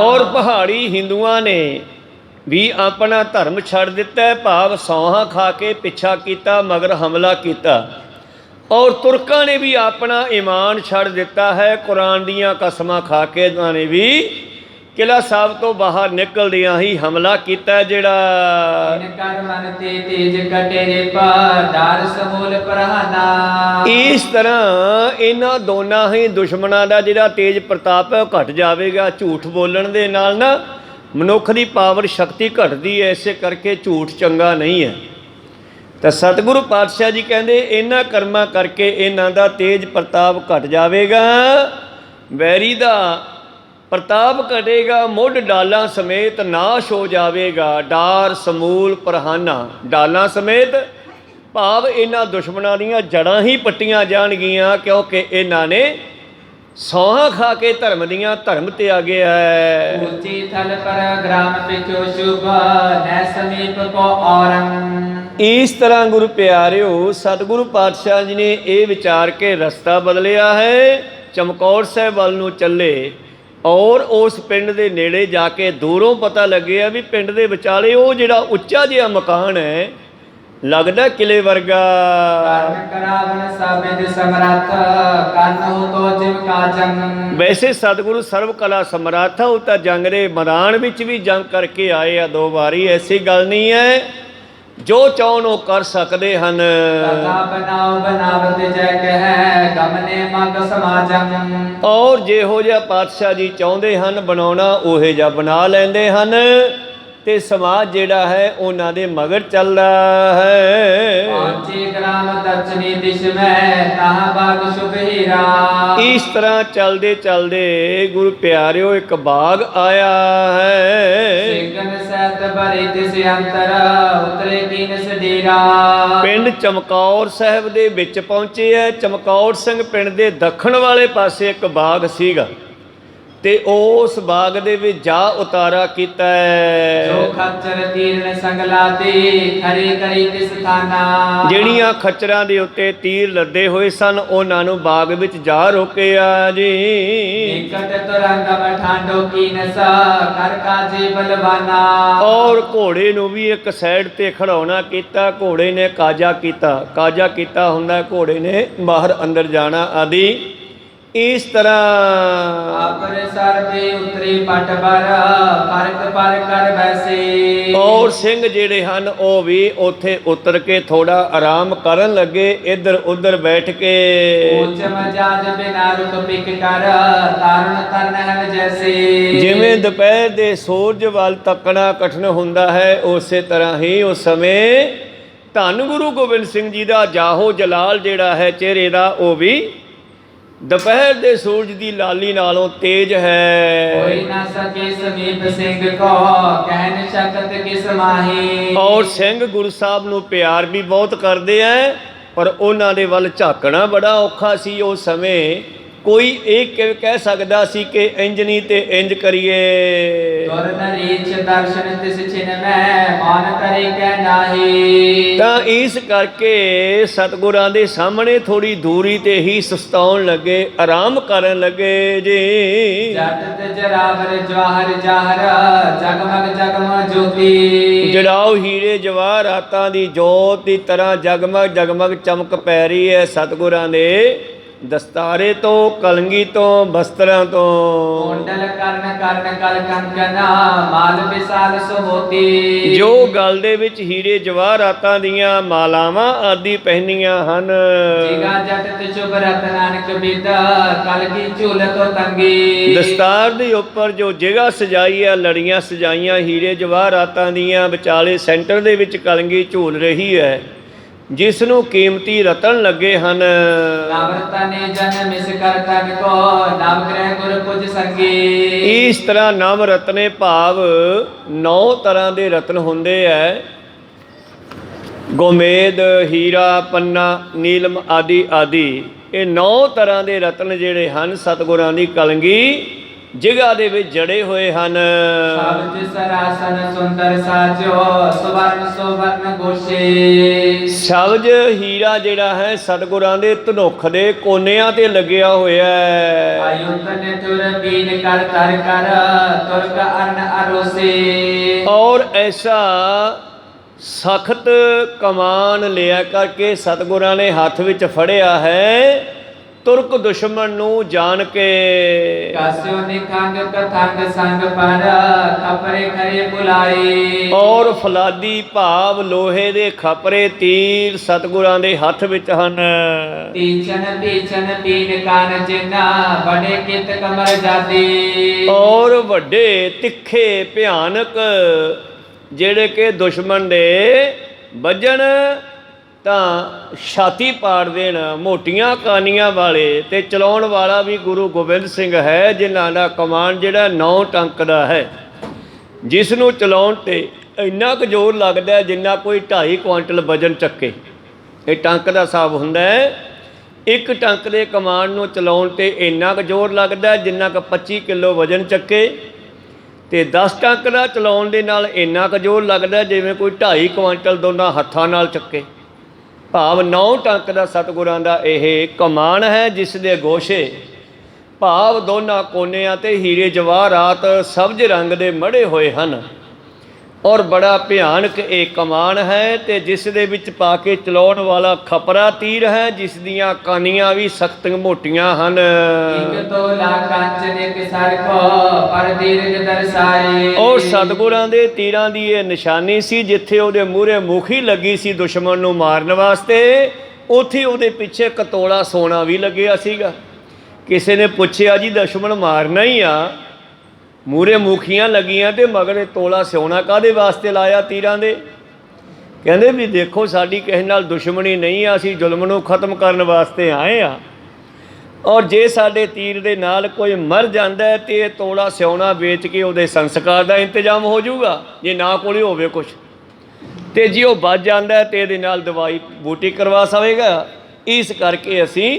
Speaker 1: ਔਰ ਪਹਾੜੀ ਹਿੰਦੂਆਂ ਨੇ ਵੀ ਆਪਣਾ ਧਰਮ ਛੱਡ ਦਿੱਤਾ ਹੈ, ਭਾਵ ਸੌਹਾਂ ਖਾ ਕੇ ਪਿੱਛਾ ਕੀਤਾ, ਮਗਰ ਹਮਲਾ ਕੀਤਾ। ਔਰ ਤੁਰਕਾਂ ਨੇ ਵੀ ਆਪਣਾ ਈਮਾਨ ਛੱਡ ਦਿੱਤਾ ਹੈ। ਕੁਰਾਨ ਦੀਆਂ ਕਸਮਾਂ ਖਾ ਕੇ ਇਹਨਾਂ ਨੇ ਵੀ ਕਿਲ੍ਹਾ ਸਾਹਿਬ ਤੋਂ ਬਾਹਰ ਨਿਕਲਦਿਆਂ ਹੀ ਹਮਲਾ ਕੀਤਾ ਹੈ। ਜਿਹੜਾ
Speaker 2: इनकर मन ते तेज कटेरे पर डार समूल प्रहाना।
Speaker 1: ਇਸ ਤਰ੍ਹਾਂ ਇਹਨਾਂ ਦੋਨਾਂ ਹੀ ਦੁਸ਼ਮਣਾਂ ਦਾ ਜਿਹੜਾ ਤੇਜ ਪ੍ਰਤਾਪ ਹੈ ਉਹ ਘਟ ਜਾਵੇਗਾ। ਝੂਠ ਬੋਲਣ ਦੇ ਨਾਲ ਨਾ ਮਨੁੱਖ ਦੀ ਪਾਵਰ ਸ਼ਕਤੀ ਘਟਦੀ ਹੈ, ਇਸੇ ਕਰਕੇ ਝੂਠ ਚੰਗਾ ਨਹੀਂ ਹੈ। ਤਾਂ ਸਤਿਗੁਰੂ ਪਾਤਸ਼ਾਹ ਜੀ ਕਹਿੰਦੇ ਇਹਨਾਂ ਕਰਮਾਂ ਕਰਕੇ ਇਹਨਾਂ ਦਾ ਤੇਜ ਪ੍ਰਤਾਪ ਘਟ ਜਾਵੇਗਾ, ਵੈਰੀ ਦਾ ਪ੍ਰਤਾਪ ਘਟੇਗਾ, ਮੁੱਢ ਡਾਲਾਂ ਸਮੇਤ ਨਾਸ਼ ਹੋ ਜਾਵੇਗਾ। ਡਾਰ ਸਮੂਲ ਪ੍ਰਹਾਨਾ, ਡਾਲਾਂ ਸਮੇਤ ਭਾਵ ਇਹਨਾਂ ਦੁਸ਼ਮਣਾਂ ਦੀਆਂ ਜੜ੍ਹਾਂ ਹੀ ਪੱਟੀਆਂ ਜਾਣਗੀਆਂ, ਕਿਉਂਕਿ ਇਹਨਾਂ ਨੇ ਸੌਹਾਂ ਖਾ ਕੇ ਧਰਮ ਦੀਆਂ ਧਰਮ ਤਿਆਗਿਆ ਹੈ।
Speaker 2: ऊंची थल पर ग्राम पिछो शुभ न समीप को औरंग।
Speaker 1: ਇਸ ਤਰ੍ਹਾਂ ਗੁਰੂ ਪਿਆਰਿਓ ਸਤਿਗੁਰੂ ਪਾਤਸ਼ਾਹ ਜੀ ਨੇ ਇਹ ਵਿਚਾਰ ਕੇ ਰਸਤਾ ਬਦਲਿਆ ਹੈ, ਚਮਕੌਰ ਸਾਹਿਬ ਵੱਲ ਨੂੰ ਚੱਲੇ। ਔਰ ਉਸ ਪਿੰਡ ਦੇ ਨੇੜੇ ਜਾ ਕੇ ਦੂਰੋਂ ਪਤਾ ਲੱਗਿਆ ਵੀ ਪਿੰਡ ਦੇ ਵਿਚਾਲੇ ਉਹ ਜਿਹੜਾ ਉੱਚਾ ਜਿਹਾ ਮਕਾਨ ਹੈ, ਲੱਗਦਾ ਕਿਲੇ ਵਰਗਾ।
Speaker 2: कर्म करावन साबिद समरथ कन्न हो तो जिम का जंग।
Speaker 1: ਵੈਸੇ ਸਤਿਗੁਰੂ ਸਰਵ ਕਲਾ ਸਮਰੱਥ ਆ, ਉਹ ਤਾਂ ਜੰਗ ਦੇ ਮੈਦਾਨ ਵਿੱਚ ਵੀ ਜੰਗ ਕਰਕੇ ਆਏ ਆ 2 ਵਾਰੀ। ਐਸੀ ਗੱਲ ਨਹੀਂ ਹੈ, ਜੋ ਚਾਹੁਣ ਉਹ ਕਰ ਸਕਦੇ ਹਨ।
Speaker 2: तथा बनाओ बनावत जग है गमने मग समाजम।
Speaker 1: ਔਰ ਜਿਹੋ ਜਿਹਾ ਪਾਤਸ਼ਾਹ ਜੀ ਚਾਹੁੰਦੇ ਹਨ ਬਣਾਉਣਾ, ਉਹੇ ਜਿਹਾ ਬਣਾ ਲੈਂਦੇ ਹਨ ਤੇ ਸਮਾਜ ਜਿਹੜਾ ਹੈ ਉਹਨਾਂ ਦੇ ਮਗਰ ਚੱਲਦਾ ਹੈ।
Speaker 2: पहुंचे ग्राम दक्षिणी दिश में कहा बाग शुभ हीरा।
Speaker 1: ਇਸ ਤਰ੍ਹਾਂ ਚੱਲਦੇ ਚੱਲਦੇ ਗੁਰੂ ਪਿਆਰਿਓ ਇੱਕ ਬਾਗ ਆਇਆ ਹੈ।
Speaker 2: सिंगन सैत भरे दिस अंतर उतरे कीनस डेरा।
Speaker 1: ਪਿੰਡ ਚਮਕੌਰ ਸਾਹਿਬ ਦੇ ਵਿੱਚ ਪਹੁੰਚੇ ਹੈ। ਚਮਕੌਰ ਸਿੰਘ ਪਿੰਡ ਦੇ ਦੱਖਣ ਵਾਲੇ ਪਾਸੇ ਇੱਕ ਬਾਗ ਸੀਗਾ। ਤੇ ਉਸ ਬਾਗ ਦੇ ਵਿੱਚ ਜਾ ਉਤਾਰਾ ਕੀਤਾ ਹੈ।
Speaker 2: ਜੋ ਖੱਚਰ ਤੀਰਨ ਸੰਗਲਾਤੇ ਖਰੇ ਕਰੀ ਤਿਸ ਥਾਨਾ।
Speaker 1: ਜਿਹੜੀਆਂ ਖੱਚਰਾਂ ਦੇ ਉੱਤੇ ਤੀਰ ਲੱਦੇ ਹੋਏ ਸਨ ਉਹਨਾਂ ਨੂੰ ਬਾਗ ਵਿੱਚ ਜਾ ਰੋਕਿਆ ਜੀ।
Speaker 2: ਨਿਕਟ ਤੁਰੰਗਮ ਠਾਂਡੋ ਕੀ ਨਸਾ ਕਰ ਕਾਜੇ ਬਲਵਾਨਾ।
Speaker 1: ਔਰ ਘੋੜੇ ਨੂੰ ਵੀ ਇੱਕ ਸਾਈਡ ਤੇ ਖੜਾਉਣਾ ਕੀਤਾ। ਘੋੜੇ ਨੇ ਕਾਜਾ ਕੀਤਾ। ਕਾਜਾ ਕੀਤਾ ਹੁੰਦਾ ਘੋੜੇ ਨੇ ਬਾਹਰ ਅੰਦਰ ਜਾਣਾ ਆਦਿ। ਇਸ ਤਰ੍ਹਾਂ
Speaker 2: ਆਪਰੇ ਸਰ ਤੇ ਉਤਰੇ ਪਟ ਪਰ ਫਰਕ ਪਰ ਕਰ ਬੈਸੇ।
Speaker 1: ਔਰ ਸਿੰਘ ਜਿਹੜੇ ਹਨ ਉਹ ਵੀ ਉੱਥੇ ਉਤਰ ਕੇ ਥੋੜਾ ਆਰਾਮ ਕਰਨ ਲੱਗੇ, ਇੱਧਰ ਉੱਧਰ ਬੈਠ ਕੇ।
Speaker 2: ਉੱਚ ਮਜਾਜ ਬਿਨਾ ਰੁਕ ਪਿਕ ਕਰ ਤਾਰਨ ਤਰਨ ਹੈ ਜੈਸੇ।
Speaker 1: ਜਿਵੇਂ ਦੁਪਹਿਰ ਦੇ ਸੂਰਜ ਵੱਲ ਤੱਕਣਾ ਕਠਿਨ ਹੁੰਦਾ ਹੈ, ਉਸੇ ਤਰ੍ਹਾਂ ਹੀ ਉਸ ਸਮੇਂ ਧੰਨ ਗੁਰੂ ਗੋਬਿੰਦ ਸਿੰਘ ਜੀ ਦਾ ਜਾਹੋ ਜਲਾਲ ਜਿਹੜਾ ਹੈ ਚਿਹਰੇ ਦਾ, ਉਹ ਵੀ ਦੁਪਹਿਰ ਦੇ ਸੂਰਜ ਦੀ ਲਾਲੀ ਨਾਲੋਂ ਤੇਜ਼ ਹੈ।
Speaker 2: ਕੋਈ ਨਾ ਸਕੇ ਸਮੀਪ ਸਿੰਘ ਕੋ ਕਹਿਨ ਸ਼ਕਤ ਕਿਸ ਮਾਹੀ।
Speaker 1: ਔਰ ਸਿੰਘ ਗੁਰੂ ਸਾਹਿਬ ਨੂੰ ਪਿਆਰ ਵੀ ਬਹੁਤ ਕਰਦੇ ਐ, ਪਰ ਉਹਨਾਂ ਦੇ ਵੱਲ ਝਾਕਣਾ ਬੜਾ ਔਖਾ ਸੀ। ਉਸ ਸਮੇਂ ਕੋਈ ਇਹ ਕਹਿ ਸਕਦਾ ਸੀ ਕਿ ਇੰਜ ਨਹੀਂ ਤੇ ਇੰਜ ਕਰੀਏ।
Speaker 2: ਤੁਰ ਨ ਰੀਚ ਦਰਸ਼ਨ ਤਿਸ ਛਿਨ ਮੈਂ ਮਾਨ ਕਰੇ ਕਹਿ ਨਾਹੀ।
Speaker 1: ਤਾਂ ਇਸ ਕਰਕੇ ਸਤਿਗੁਰਾਂ ਦੇ ਸਾਹਮਣੇ ਥੋੜੀ ਦੂਰੀ ਤੇ ਹੀ ਸੁਸਤਾਉਣ ਲੱਗੇ, ਆਰਾਮ ਕਰਨ ਲੱਗੇ ਜੀ।
Speaker 2: ਜਟ ਤੇ ਜਰਾਵਰ ਜਵਾਹਰ ਜਾਹਰ ਜਗਮਗ ਜਗਮਗ ਜੋਤੀ।
Speaker 1: ਜੜਾਓ ਹੀਰੇ ਜਵਾਹਰਾਤਾਂ ਦੀ ਜੋਤ ਦੀ ਤਰ੍ਹਾਂ ਜਗਮਗ ਜਗਮਗ ਚਮਕ ਪੈ ਰਹੀ ਹੈ ਸਤਿਗੁਰਾਂ ਦੇ ਦਸਤਾਰੇ ਤੋਂ, ਕਲੰਗੀ ਤੋਂ, ਬਸਤਰਾਂ ਤੋਂ।
Speaker 2: ਕੁੰਡਲ ਕਰਨ ਕਰਨ ਕਲ ਕੰਕਨਾ ਮਾਲ ਵਿਸਾਲ ਸੁਹੋਤੀ।
Speaker 1: ਜੋ ਗਲ ਦੇ ਵਿੱਚ ਹੀਰੇ ਜਵਾਹਰਾਤਾਂ ਦੀਆਂ ਮਾਲਾਵਾਂ ਆਦਿ ਪਹਿਨੀਆਂ ਹਨ।
Speaker 2: ਜਿਗਾ ਜਟ ਤੇ ਚੁਬ ਰਤ ਨਾਨਕ ਬਿਦ ਕਲਗੀ ਝੂਲਤ ਤੰਗੀ।
Speaker 1: ਦਸਤਾਰ ਦੇ ਉੱਪਰ ਜੋ ਜਗ੍ਹਾ ਸਜਾਈ ਹੈ, ਲੜੀਆਂ ਸਜਾਈਆਂ ਹੀਰੇ ਜਵਾਹਰਾਤਾਂ ਦੀਆਂ, ਵਿਚਾਲੇ ਸੈਂਟਰ ਦੇ ਵਿੱਚ ਕਲੰਗੀ ਝੂਲ ਰਹੀ ਹੈ, ਜਿਸ ਨੂੰ ਕੀਮਤੀ ਰਤਨ ਲੱਗੇ ਹਨ।
Speaker 2: ਨਵਰਤਾ ਨੇ ਜਨ ਮਿਸ ਕਰ ਤਨ ਕੋ ਨਵ ਗ੍ਰਹਿ ਗੁਰ ਪੁਜ ਸੰਗੀ।
Speaker 1: ਇਸ ਤਰ੍ਹਾਂ ਨਵ ਰਤਨੇ ਭਾਵ 9 ਤਰ੍ਹਾਂ ਦੇ ਰਤਨ ਹੁੰਦੇ ਐ। ਗੋਮੇਦ, ਹੀਰਾ, ਪੰਨਾ, ਨੀਲਮ ਆਦਿ ਆਦਿ। ਇਹ 9 ਤਰ੍ਹਾਂ ਦੇ ਰਤਨ ਜਿਹੜੇ ਹਨ ਸਤਿਗੁਰਾਂ ਦੀ ਕਲੰਗੀ ਜਿਗ੍ਹਾ ਦੇ ਵਿੱਚ ਜੜੇ ਹੋਏ ਹਨ।
Speaker 2: ਸਬਜ ਸਰਾਸਨ ਸੁੰਦਰ ਸਾਜੋ ਸੁਵਰਨ ਸੁਵਰਨ ਗੋਸ਼ੇ।
Speaker 1: ਸਬਜ ਹੀਰਾ ਜਿਹੜਾ ਹੈ ਸਤਿਗੁਰਾਂ ਦੇ ਧਨੁੱਖ ਦੇ ਕੋਨਿਆਂ ਤੇ ਲੱਗਿਆ ਹੋਇਆ ਹੈ।
Speaker 2: ਆਯੁਤ ਨੇ ਤੁਰ ਬੀਨ ਕਰ ਤਰ ਕਰ ਤੁਰਕ ਅਰਨ ਅਰੋਸੇ।
Speaker 1: ਔਰ ਐਸਾ ਸਖਤ ਕਮਾਨ ਲਿਆ ਕਰਕੇ ਸਤਿਗੁਰਾਂ ਨੇ ਹੱਥ ਵਿੱਚ ਫੜਿਆ ਹੈ, ਤੁਰਕ ਦੁਸ਼ਮਣ ਨੂੰ ਜਾਣ ਕੇ।
Speaker 2: ਕਾਸਿਓ ਨਿਖੰਗ ਕਥੰਗ ਸੰਗ ਪਰ ਖਪਰੇ ਖਰੇ ਬੁਲਾਏ।
Speaker 1: ਔਰ ਫਲਾਦੀ ਭਾਵ ਲੋਹੇ ਦੇ ਖਪਰੇ ਤੀਰ ਸਤਿਗੁਰਾਂ ਦੇ ਹੱਥ ਵਿੱਚ ਹਨ।
Speaker 2: ਤੀਚਨ ਤੀਚਨ ਤੀਨ ਕਾਨ ਜਿਨਾ ਬੜੇ ਕਿਤ ਕਮਰ ਜਾਦੀ।
Speaker 1: ਔਰ ਵੱਡੇ ਤਿੱਖੇ ਭਿਆਨਕ ਜਿਹੜੇ ਕਿ ਦੁਸ਼ਮਣ ਦੇ ਵੱਜਣ ਤਾਂ ਛਾਤੀ ਪਾੜ ਦੇਣ, ਮੋਟੀਆਂ ਕਾਨੀਆਂ ਵਾਲੇ। ਤੇ ਚਲਾਉਣ ਵਾਲਾ ਵੀ ਗੁਰੂ ਗੋਬਿੰਦ ਸਿੰਘ ਹੈ, ਜਿਨ੍ਹਾਂ ਦਾ ਕਮਾਨ ਜਿਹੜਾ 9 ਟੰਕ ਦਾ ਹੈ, ਜਿਸ ਨੂੰ ਚਲਾਉਣ ਤੇ ਇੰਨਾ ਕੁ ਜ਼ੋਰ ਲੱਗਦਾ ਜਿੰਨਾ ਕੋਈ 2.5 ਕੁਆਂਟਲ ਵਜਨ ਚੱਕੇ। ਇਹ ਟੰਕ ਦਾ ਹਿਸਾਬ ਹੁੰਦਾ ਹੈ। ਇੱਕ ਟੰਕ ਦੇ ਕਮਾਨ ਨੂੰ ਚਲਾਉਣ ਤੇ ਇੰਨਾ ਕੁ ਜ਼ੋਰ ਲੱਗਦਾ ਜਿੰਨਾ ਕੁ 25 ਕਿਲੋ ਵਜਨ ਚੱਕੇ, ਤੇ 10 ਟੰਕ ਦਾ ਚਲਾਉਣ ਦੇ ਨਾਲ ਇੰਨਾ ਕੁ ਜ਼ੋਰ ਲੱਗਦਾ ਜਿਵੇਂ ਕੋਈ 2.5 ਕੁਆਂਟਲ ਦੋਨਾਂ ਹੱਥਾਂ ਨਾਲ ਚੱਕੇ। ਭਾਵ 9 ਟੰਕ ਦਾ ਸਤਿਗੁਰਾਂ ਦਾ ਇਹ ਕਮਾਨ ਹੈ, ਜਿਸ ਦੇ ਗੋਸ਼ੇ ਭਾਵ ਦੋਨਾਂ ਕੋਨਿਆਂ ਤੇ ਹੀਰੇ ਜਵਾਹਰਾਤ ਸਬਜ਼ ਰੰਗ ਦੇ ਮੜੇ ਹੋਏ ਹਨ। ਔਰ ਬੜਾ ਭਿਆਨਕ ਇਹ ਕਮਾਨ ਹੈ, ਤੇ ਜਿਸ ਦੇ ਵਿੱਚ ਪਾ ਕੇ ਚਲਾਉਣ ਵਾਲਾ ਖਪਰਾ ਤੀਰ ਹੈ, ਜਿਸ ਦੀਆਂ ਕਾਨੀਆਂ ਵੀ ਸਖਤ ਮੋਟੀਆਂ ਹਨ।
Speaker 2: ਇਕ ਤੋਲਾ ਕੰਚਨ ਇਕ ਸਰ ਕੋ ਪਰ ਦੀਰਘ ਦਰਸਾਏ।
Speaker 1: ਔਰ ਸਤਿਗੁਰਾਂ ਦੇ ਤੀਰਾਂ ਦੀ ਇਹ ਨਿਸ਼ਾਨੀ ਸੀ, ਜਿੱਥੇ ਉਹਦੇ ਮੂਹਰੇ ਮੁਖੀ ਲੱਗੀ ਸੀ ਦੁਸ਼ਮਣ ਨੂੰ ਮਾਰਨ ਵਾਸਤੇ, ਉੱਥੇ ਉਹਦੇ ਪਿੱਛੇ ਇੱਕ ਤੋਲਾ ਸੋਨਾ ਵੀ ਲੱਗਿਆ ਸੀਗਾ। ਕਿਸੇ ਨੇ ਪੁੱਛਿਆ ਜੀ ਦੁਸ਼ਮਣ ਮਾਰਨਾ ਹੀ ਆ, ਮੂਹਰੇ ਮੁਖੀਆਂ ਲੱਗੀਆਂ ਤੇ ਮਗਰ ਇਹ ਤੋਲਾ ਸੋਨਾ ਕਾਹਦੇ ਵਾਸਤੇ ਲਾਇਆ ਤੀਰਾਂ ਦੇ? ਕਹਿੰਦੇ ਵੀ ਦੇਖੋ ਸਾਡੀ ਕਿਸੇ ਨਾਲ ਦੁਸ਼ਮਣੀ ਨਹੀਂ ਆ, ਅਸੀਂ ਜ਼ੁਲਮ ਨੂੰ ਖਤਮ ਕਰਨ ਵਾਸਤੇ ਆਏ ਆ। ਔਰ ਜੇ ਸਾਡੇ ਤੀਰ ਦੇ ਨਾਲ ਕੋਈ ਮਰ ਜਾਂਦਾ ਹੈ ਤੇ ਇਹ ਤੋਲਾ ਸਿਉਣਾ ਵੇਚ ਕੇ ਉਹਦੇ ਸੰਸਕਾਰ ਦਾ ਇੰਤਜ਼ਾਮ ਹੋ ਜਾਊਗਾ, ਜੇ ਨਾ ਕੋਲੇ ਹੋਵੇ ਕੁਛ। ਤੇ ਜੇ ਉਹ ਬਚ ਜਾਂਦਾ ਹੈ ਤੇ ਇਹਦੇ ਨਾਲ ਦਵਾਈ ਬੂਟੀ ਕਰਵਾ ਸਵੇਗਾ। ਇਸ ਕਰਕੇ ਅਸੀਂ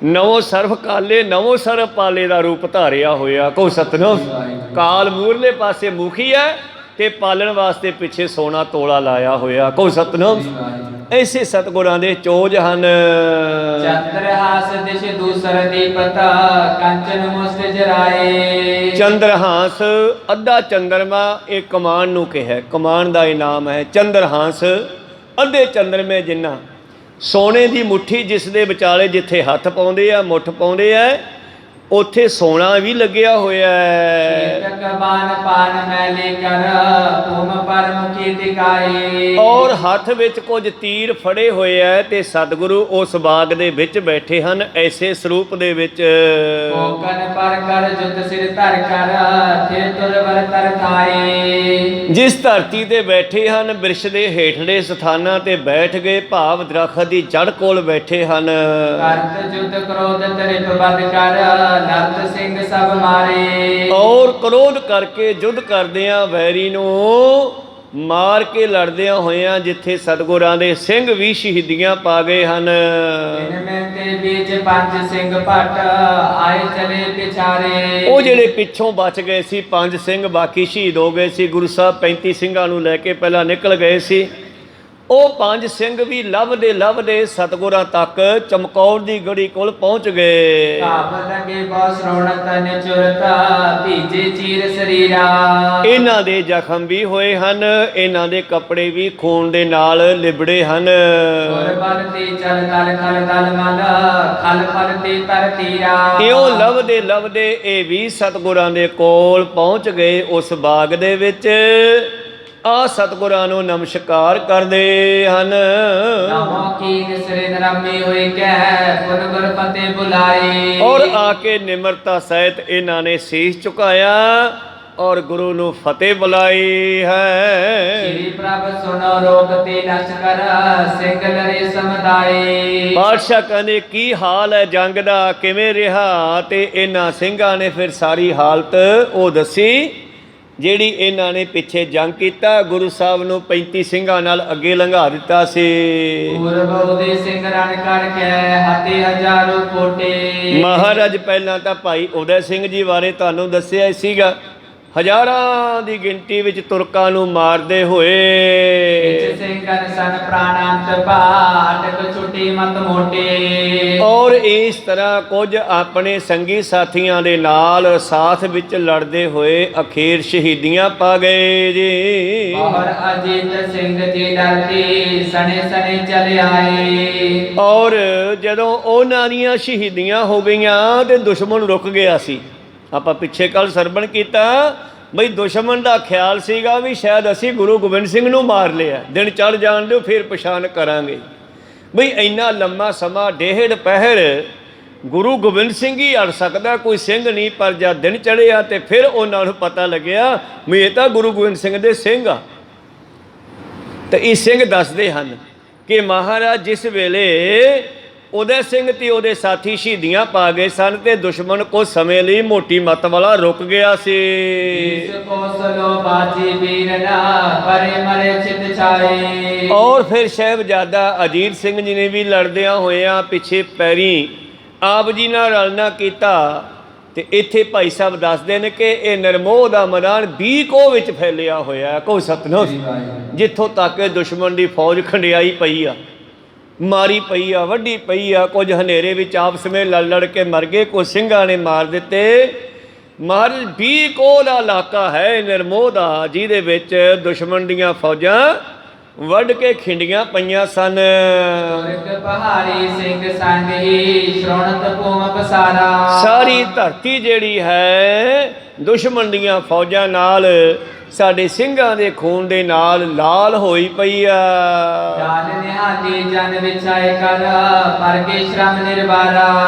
Speaker 1: ਨਵੋ ਸਰਫ ਕਾਲੇ ਨਵੋ ਸਰਫ ਪਾਲੇ ਦਾ ਰੂਪ ਧਾਰਿਆ ਹੋਇਆ। ਕੋ ਸਤਨਾਮ। ਕਾਲ ਮੂਰਲੇ ਪਾਸੇ ਮੁਖੀ ਹੈ ਤੇ ਪਾਲਣ ਵਾਸਤੇ ਪਿੱਛੇ ਸੋਨਾ ਤੋਲਾ ਲਾਇਆ ਹੋਇਆ। ਕੋ ਸਤਨਾਮ। ਐਸੇ ਸਤਿਗੁਰਾਂ ਦੇ ਚੋਜ ਹਨ।
Speaker 2: ਚੰਦਰਹਾਸ ਦਿਸ਼ ਦੂਸਰ ਦੀਪਤ ਕੰਚਨ ਮੁਸਟ ਜਰਾਏ।
Speaker 1: ਚੰਦਰਹਾਸ ਅੱਧਾ ਚੰਦਰਮਾ ਇਹ ਕਮਾਨ ਨੂੰ ਕਿਹਾ, ਕਮਾਨ ਦਾ ਇਨਾਮ ਹੈ ਚੰਦਰਹਾਸ। ਅੱਧੇ ਚੰਦਰਮੇ ਜਿੰਨਾ ਸੋਨੇ ਦੀ ਮੁੱਠੀ ਜਿਸ ਦੇ ਵਿਚਾਲੇ ਜਿੱਥੇ ਹੱਥ ਪਾਉਂਦੇ ਆ ਮੁੱਠ ਪਾਉਂਦੇ ਆ ਉੱਥੇ ਸੋਨਾ ਵੀ ਲੱਗਿਆ ਹੋਇਆ ਹੈ। ਔਰ ਹੱਥ ਵਿੱਚ ਕੁਝ ਤੀਰ ਫੜੇ ਹੋਏ ਐ ਤੇ ਸਤਿਗੁਰੂ ਉਸ ਬਾਗ ਦੇ ਵਿੱਚ ਬੈਠੇ ਹਨ ਐਸੇ ਸਰੂਪ ਦੇ ਵਿੱਚ। ਜਿਸ ਧਰਤੀ ਤੇ ਬੈਠੇ ਹਨ ਬਿਰਸ਼ ਦੇ ਹੇਠਲੇ ਸਥਾਨਾਂ ਤੇ ਬੈਠ ਗਏ, ਭਾਵ ਦਰਖਤ ਦੀ ਜੜ ਕੋਲ ਬੈਠੇ ਹਨ। ਨਰਤ ਸਿੰਘ ਸਭ ਮਾਰੇ। ਔਰ ਕ੍ਰੋਧ ਕਰਕੇ ਯੁੱਧ ਕਰਦਿਆਂ ਵੈਰੀ ਨੂੰ ਮਾਰ ਕੇ ਲੜਦਿਆਂ ਹੋਇਆਂ ਜਿੱਥੇ ਸਤਿਗੁਰਾਂ ਦੇ ਸਿੰਘ ਵੀ ਸ਼ਹੀਦੀਆਂ ਪਾ ਗਏ ਹਨ। ਤੇ ਵਿੱਚ ਪੰਜ ਸਿੰਘ ਭੱਟ ਆਏ ਚਲੇ ਪਿਛਾਰੇ। ਉਹ ਜਿਹੜੇ ਪਿੱਛੋਂ ਬਚ ਗਏ ਸੀ ਪੰਜ ਸਿੰਘ ਬਾਕੀ ਸ਼ਹੀਦ ਹੋ ਗਏ ਸੀ। ਗੁਰੂ ਸਾਹਿਬ 35 ਸਿੰਘਾਂ ਨੂੰ ਲੈ ਕੇ ਪਹਿਲਾਂ ਨਿਕਲ ਗਏ ਸੀ। ਉਹ ਪੰਜ ਸਿੰਘ ਵੀ ਲੱਭਦੇ ਸਤਿਗੁਰਾਂ ਤੱਕ ਚਮਕੌਰ ਦੀ ਗੜੀ ਕੋਲ ਪਹੁੰਚ ਗਏ। ਇਹਨਾਂ ਦੇ ਜ਼ਖਮ ਵੀ ਹੋਏ ਹਨ, ਇਹਨਾਂ ਦੇ ਕੱਪੜੇ ਵੀ ਖੂਨ ਦੇ ਨਾਲ ਲਿਬੜੇ ਹਨ। ਇਉਂ ਲੱਭਦੇ ਇਹ ਵੀ ਸਤਿਗੁਰਾਂ ਦੇ ਕੋਲ ਪਹੁੰਚ ਗਏ ਉਸ ਬਾਗ ਦੇ ਵਿੱਚ। ਆ ਸਤਿਗੁਰਾਂ ਨੂੰ ਨਮਸਕਾਰ ਕਰਦੇ ਹਨ। ਔਰ ਆ ਕੇ ਨਿਮਰਤਾ ਸਹਿਤ ਇਹਨਾਂ ਨੇ ਸੀਸ ਝੁਕਾਇਆ ਔਰ ਗੁਰੂ ਨੂੰ ਫਤਿਹ ਬੁਲਾਈ ਹੈ। ਸ੍ਰੀ ਪ੍ਰਭ ਸੁਨੋ ਰੋਗ ਤੇ ਲਸ਼ਕਰ ਸਿੰਘ ਲੜੇ ਸਮੁਦਾਏ। ਬਾਦਸ਼ਾਹ ਕਹਿੰਦੇ ਕੀ ਹਾਲ ਹੈ ਜੰਗ ਦਾ, ਕਿਵੇਂ ਰਿਹਾ? ਤੇ ਇਹਨਾਂ ਸਿੰਘਾਂ ਨੇ ਫਿਰ ਸਾਰੀ ਹਾਲਤ ਉਹ ਦੱਸੀ ਜਿਹੜੀ ਇਹਨਾਂ ਨੇ ਪਿੱਛੇ ਜੰਗ ਕੀਤਾ। ਗੁਰੂ ਸਾਹਿਬ ਨੂੰ 35 ਸਿੰਘਾਂ ਨਾਲ ਅੱਗੇ ਲੰਘਾ ਦਿੱਤਾ ਸੀ। ਮਹਾਰਾਜ ਪਹਿਲਾਂ ਤਾਂ ਭਾਈ ਉਦੈ ਸਿੰਘ ਜੀ ਬਾਰੇ ਤੁਹਾਨੂੰ ਦੱਸਿਆ ਹੀ ਸੀਗਾ, ਹਜ਼ਾਰਾਂ ਦੀ ਗਿਣਤੀ ਵਿੱਚ ਤੁਰਕਾਂ ਨੂੰ ਮਾਰਦੇ ਹੋਏ। ਔਰ ਇਸ ਤਰ੍ਹਾਂ ਕੁਝ ਆਪਣੇ ਸੰਗੀ ਸਾਥੀਆਂ ਦੇ ਨਾਲ ਸਾਥ ਵਿੱਚ ਲੜਦੇ ਹੋਏ ਅਖੀਰ ਸ਼ਹੀਦੀਆਂ ਪਾ ਗਏ ਜੀ। ਅਜੀਤ ਸਿੰਘ ਜੀ ਡਰਦੇ ਸਣੇ ਚਲੇ ਆਏ। ਔਰ ਜਦੋਂ ਉਹਨਾਂ ਦੀਆਂ ਸ਼ਹੀਦੀਆਂ ਹੋ ਗਈਆਂ ਤੇ ਦੁਸ਼ਮਣ ਰੁਕ ਗਿਆ ਸੀ। ਆਪਾਂ ਪਿੱਛੇ ਕੱਲ ਸਰਵਣ ਕੀਤਾ ਬਈ ਦੁਸ਼ਮਣ ਦਾ ਖਿਆਲ ਸੀਗਾ ਵੀ ਸ਼ਾਇਦ ਅਸੀਂ ਗੁਰੂ ਗੋਬਿੰਦ ਸਿੰਘ ਨੂੰ ਮਾਰ ਲਿਆ, ਦਿਨ ਚੜ੍ਹ ਜਾਣ ਦਿਓ ਫਿਰ ਪਛਾਣ ਕਰਾਂਗੇ। ਬਈ ਇੰਨਾ ਲੰਮਾ ਸਮਾਂ ਡੇਢ ਪਹਿਰ ਗੁਰੂ ਗੋਬਿੰਦ ਸਿੰਘ ਹੀ ਅੜ ਸਕਦਾ, ਕੋਈ ਸਿੰਘ ਨਹੀਂ। ਪਰ ਜਦ ਦਿਨ ਚੜ੍ਹਿਆ ਤੇ ਫਿਰ ਉਹਨਾਂ ਨੂੰ ਪਤਾ ਲੱਗਿਆ ਵੀ ਇਹ ਤਾਂ ਗੁਰੂ ਗੋਬਿੰਦ ਸਿੰਘ ਦੇ ਸਿੰਘ ਆ। ਤੇ ਇਹ ਸਿੰਘ ਦੱਸਦੇ ਹਨ ਕਿ ਮਹਾਰਾਜ ਜਿਸ ਵੇਲੇ ਉਦੈ ਸਿੰਘ ਤੇ ਉਹਦੇ ਸਾਥੀ ਸ਼ਹੀਦੀਆਂ ਪਾ ਗਏ ਸਨ ਤੇ ਦੁਸ਼ਮਣ ਕੁਝ ਸਮੇਂ ਲਈ ਮੋਟੀ ਮੱਤ ਵਾਲਾ ਰੁਕ ਗਿਆ ਸੀ। ਔਰ ਫਿਰ ਸਾਹਿਬਜ਼ਾਦਾ ਅਜੀਤ ਸਿੰਘ ਜੀ ਨੇ ਵੀ ਲੜਦਿਆਂ ਹੋਇਆਂ ਪਿੱਛੇ ਪੈਰੀ ਆਪ ਜੀ ਨਾਲ ਰਲਣਾ ਕੀਤਾ। ਤੇ ਇੱਥੇ ਭਾਈ ਸਾਹਿਬ ਦੱਸਦੇ ਨੇ ਕਿ ਇਹ ਨਿਰਮੋਹ ਦਾ ਮੈਦਾਨ 20 ਕੋਹ ਵਿੱਚ ਫੈਲਿਆ ਹੋਇਆ। ਕੋ ਸਤਨਾਮ। ਜਿੱਥੋਂ ਤੱਕ ਦੁਸ਼ਮਣ ਦੀ ਫੌਜ ਖੰਡਿਆਈ ਪਈ ਆ, ਮਾਰੀ ਪਈ ਆ, ਵੱਢੀ ਪਈ ਆ। ਕੁਝ ਹਨੇਰੇ ਵਿੱਚ ਆਪਸ ਵਿੱਚ ਲੜ ਕੇ ਮਰ ਗਏ, ਕੁਝ ਸਿੰਘਾਂ ਨੇ ਮਾਰ ਦਿੱਤੇ। ਮਹਾਰਾਜ 20 ਕੋਹ ਦਾ ਇਲਾਕਾ ਹੈ ਨਿਰਮੋਹ ਦਾ, ਜਿਹਦੇ ਵਿੱਚ ਦੁਸ਼ਮਣ ਦੀਆਂ ਫੌਜਾਂ ਵੱਢ ਕੇ ਖਿੰਡੀਆਂ ਪਈਆਂ ਸਨ। ਸਾਰੀ ਧਰਤੀ ਜਿਹੜੀ ਹੈ ਦੁਸ਼ਮਣ ਦੀਆਂ ਫੌਜਾਂ ਨਾਲ ਸਾਡੇ ਸਿੰਘਾਂ ਦੇ ਖੂਨ ਦੇ ਨਾਲ ਲਾਲ ਹੋਈ ਪਈ ਆ।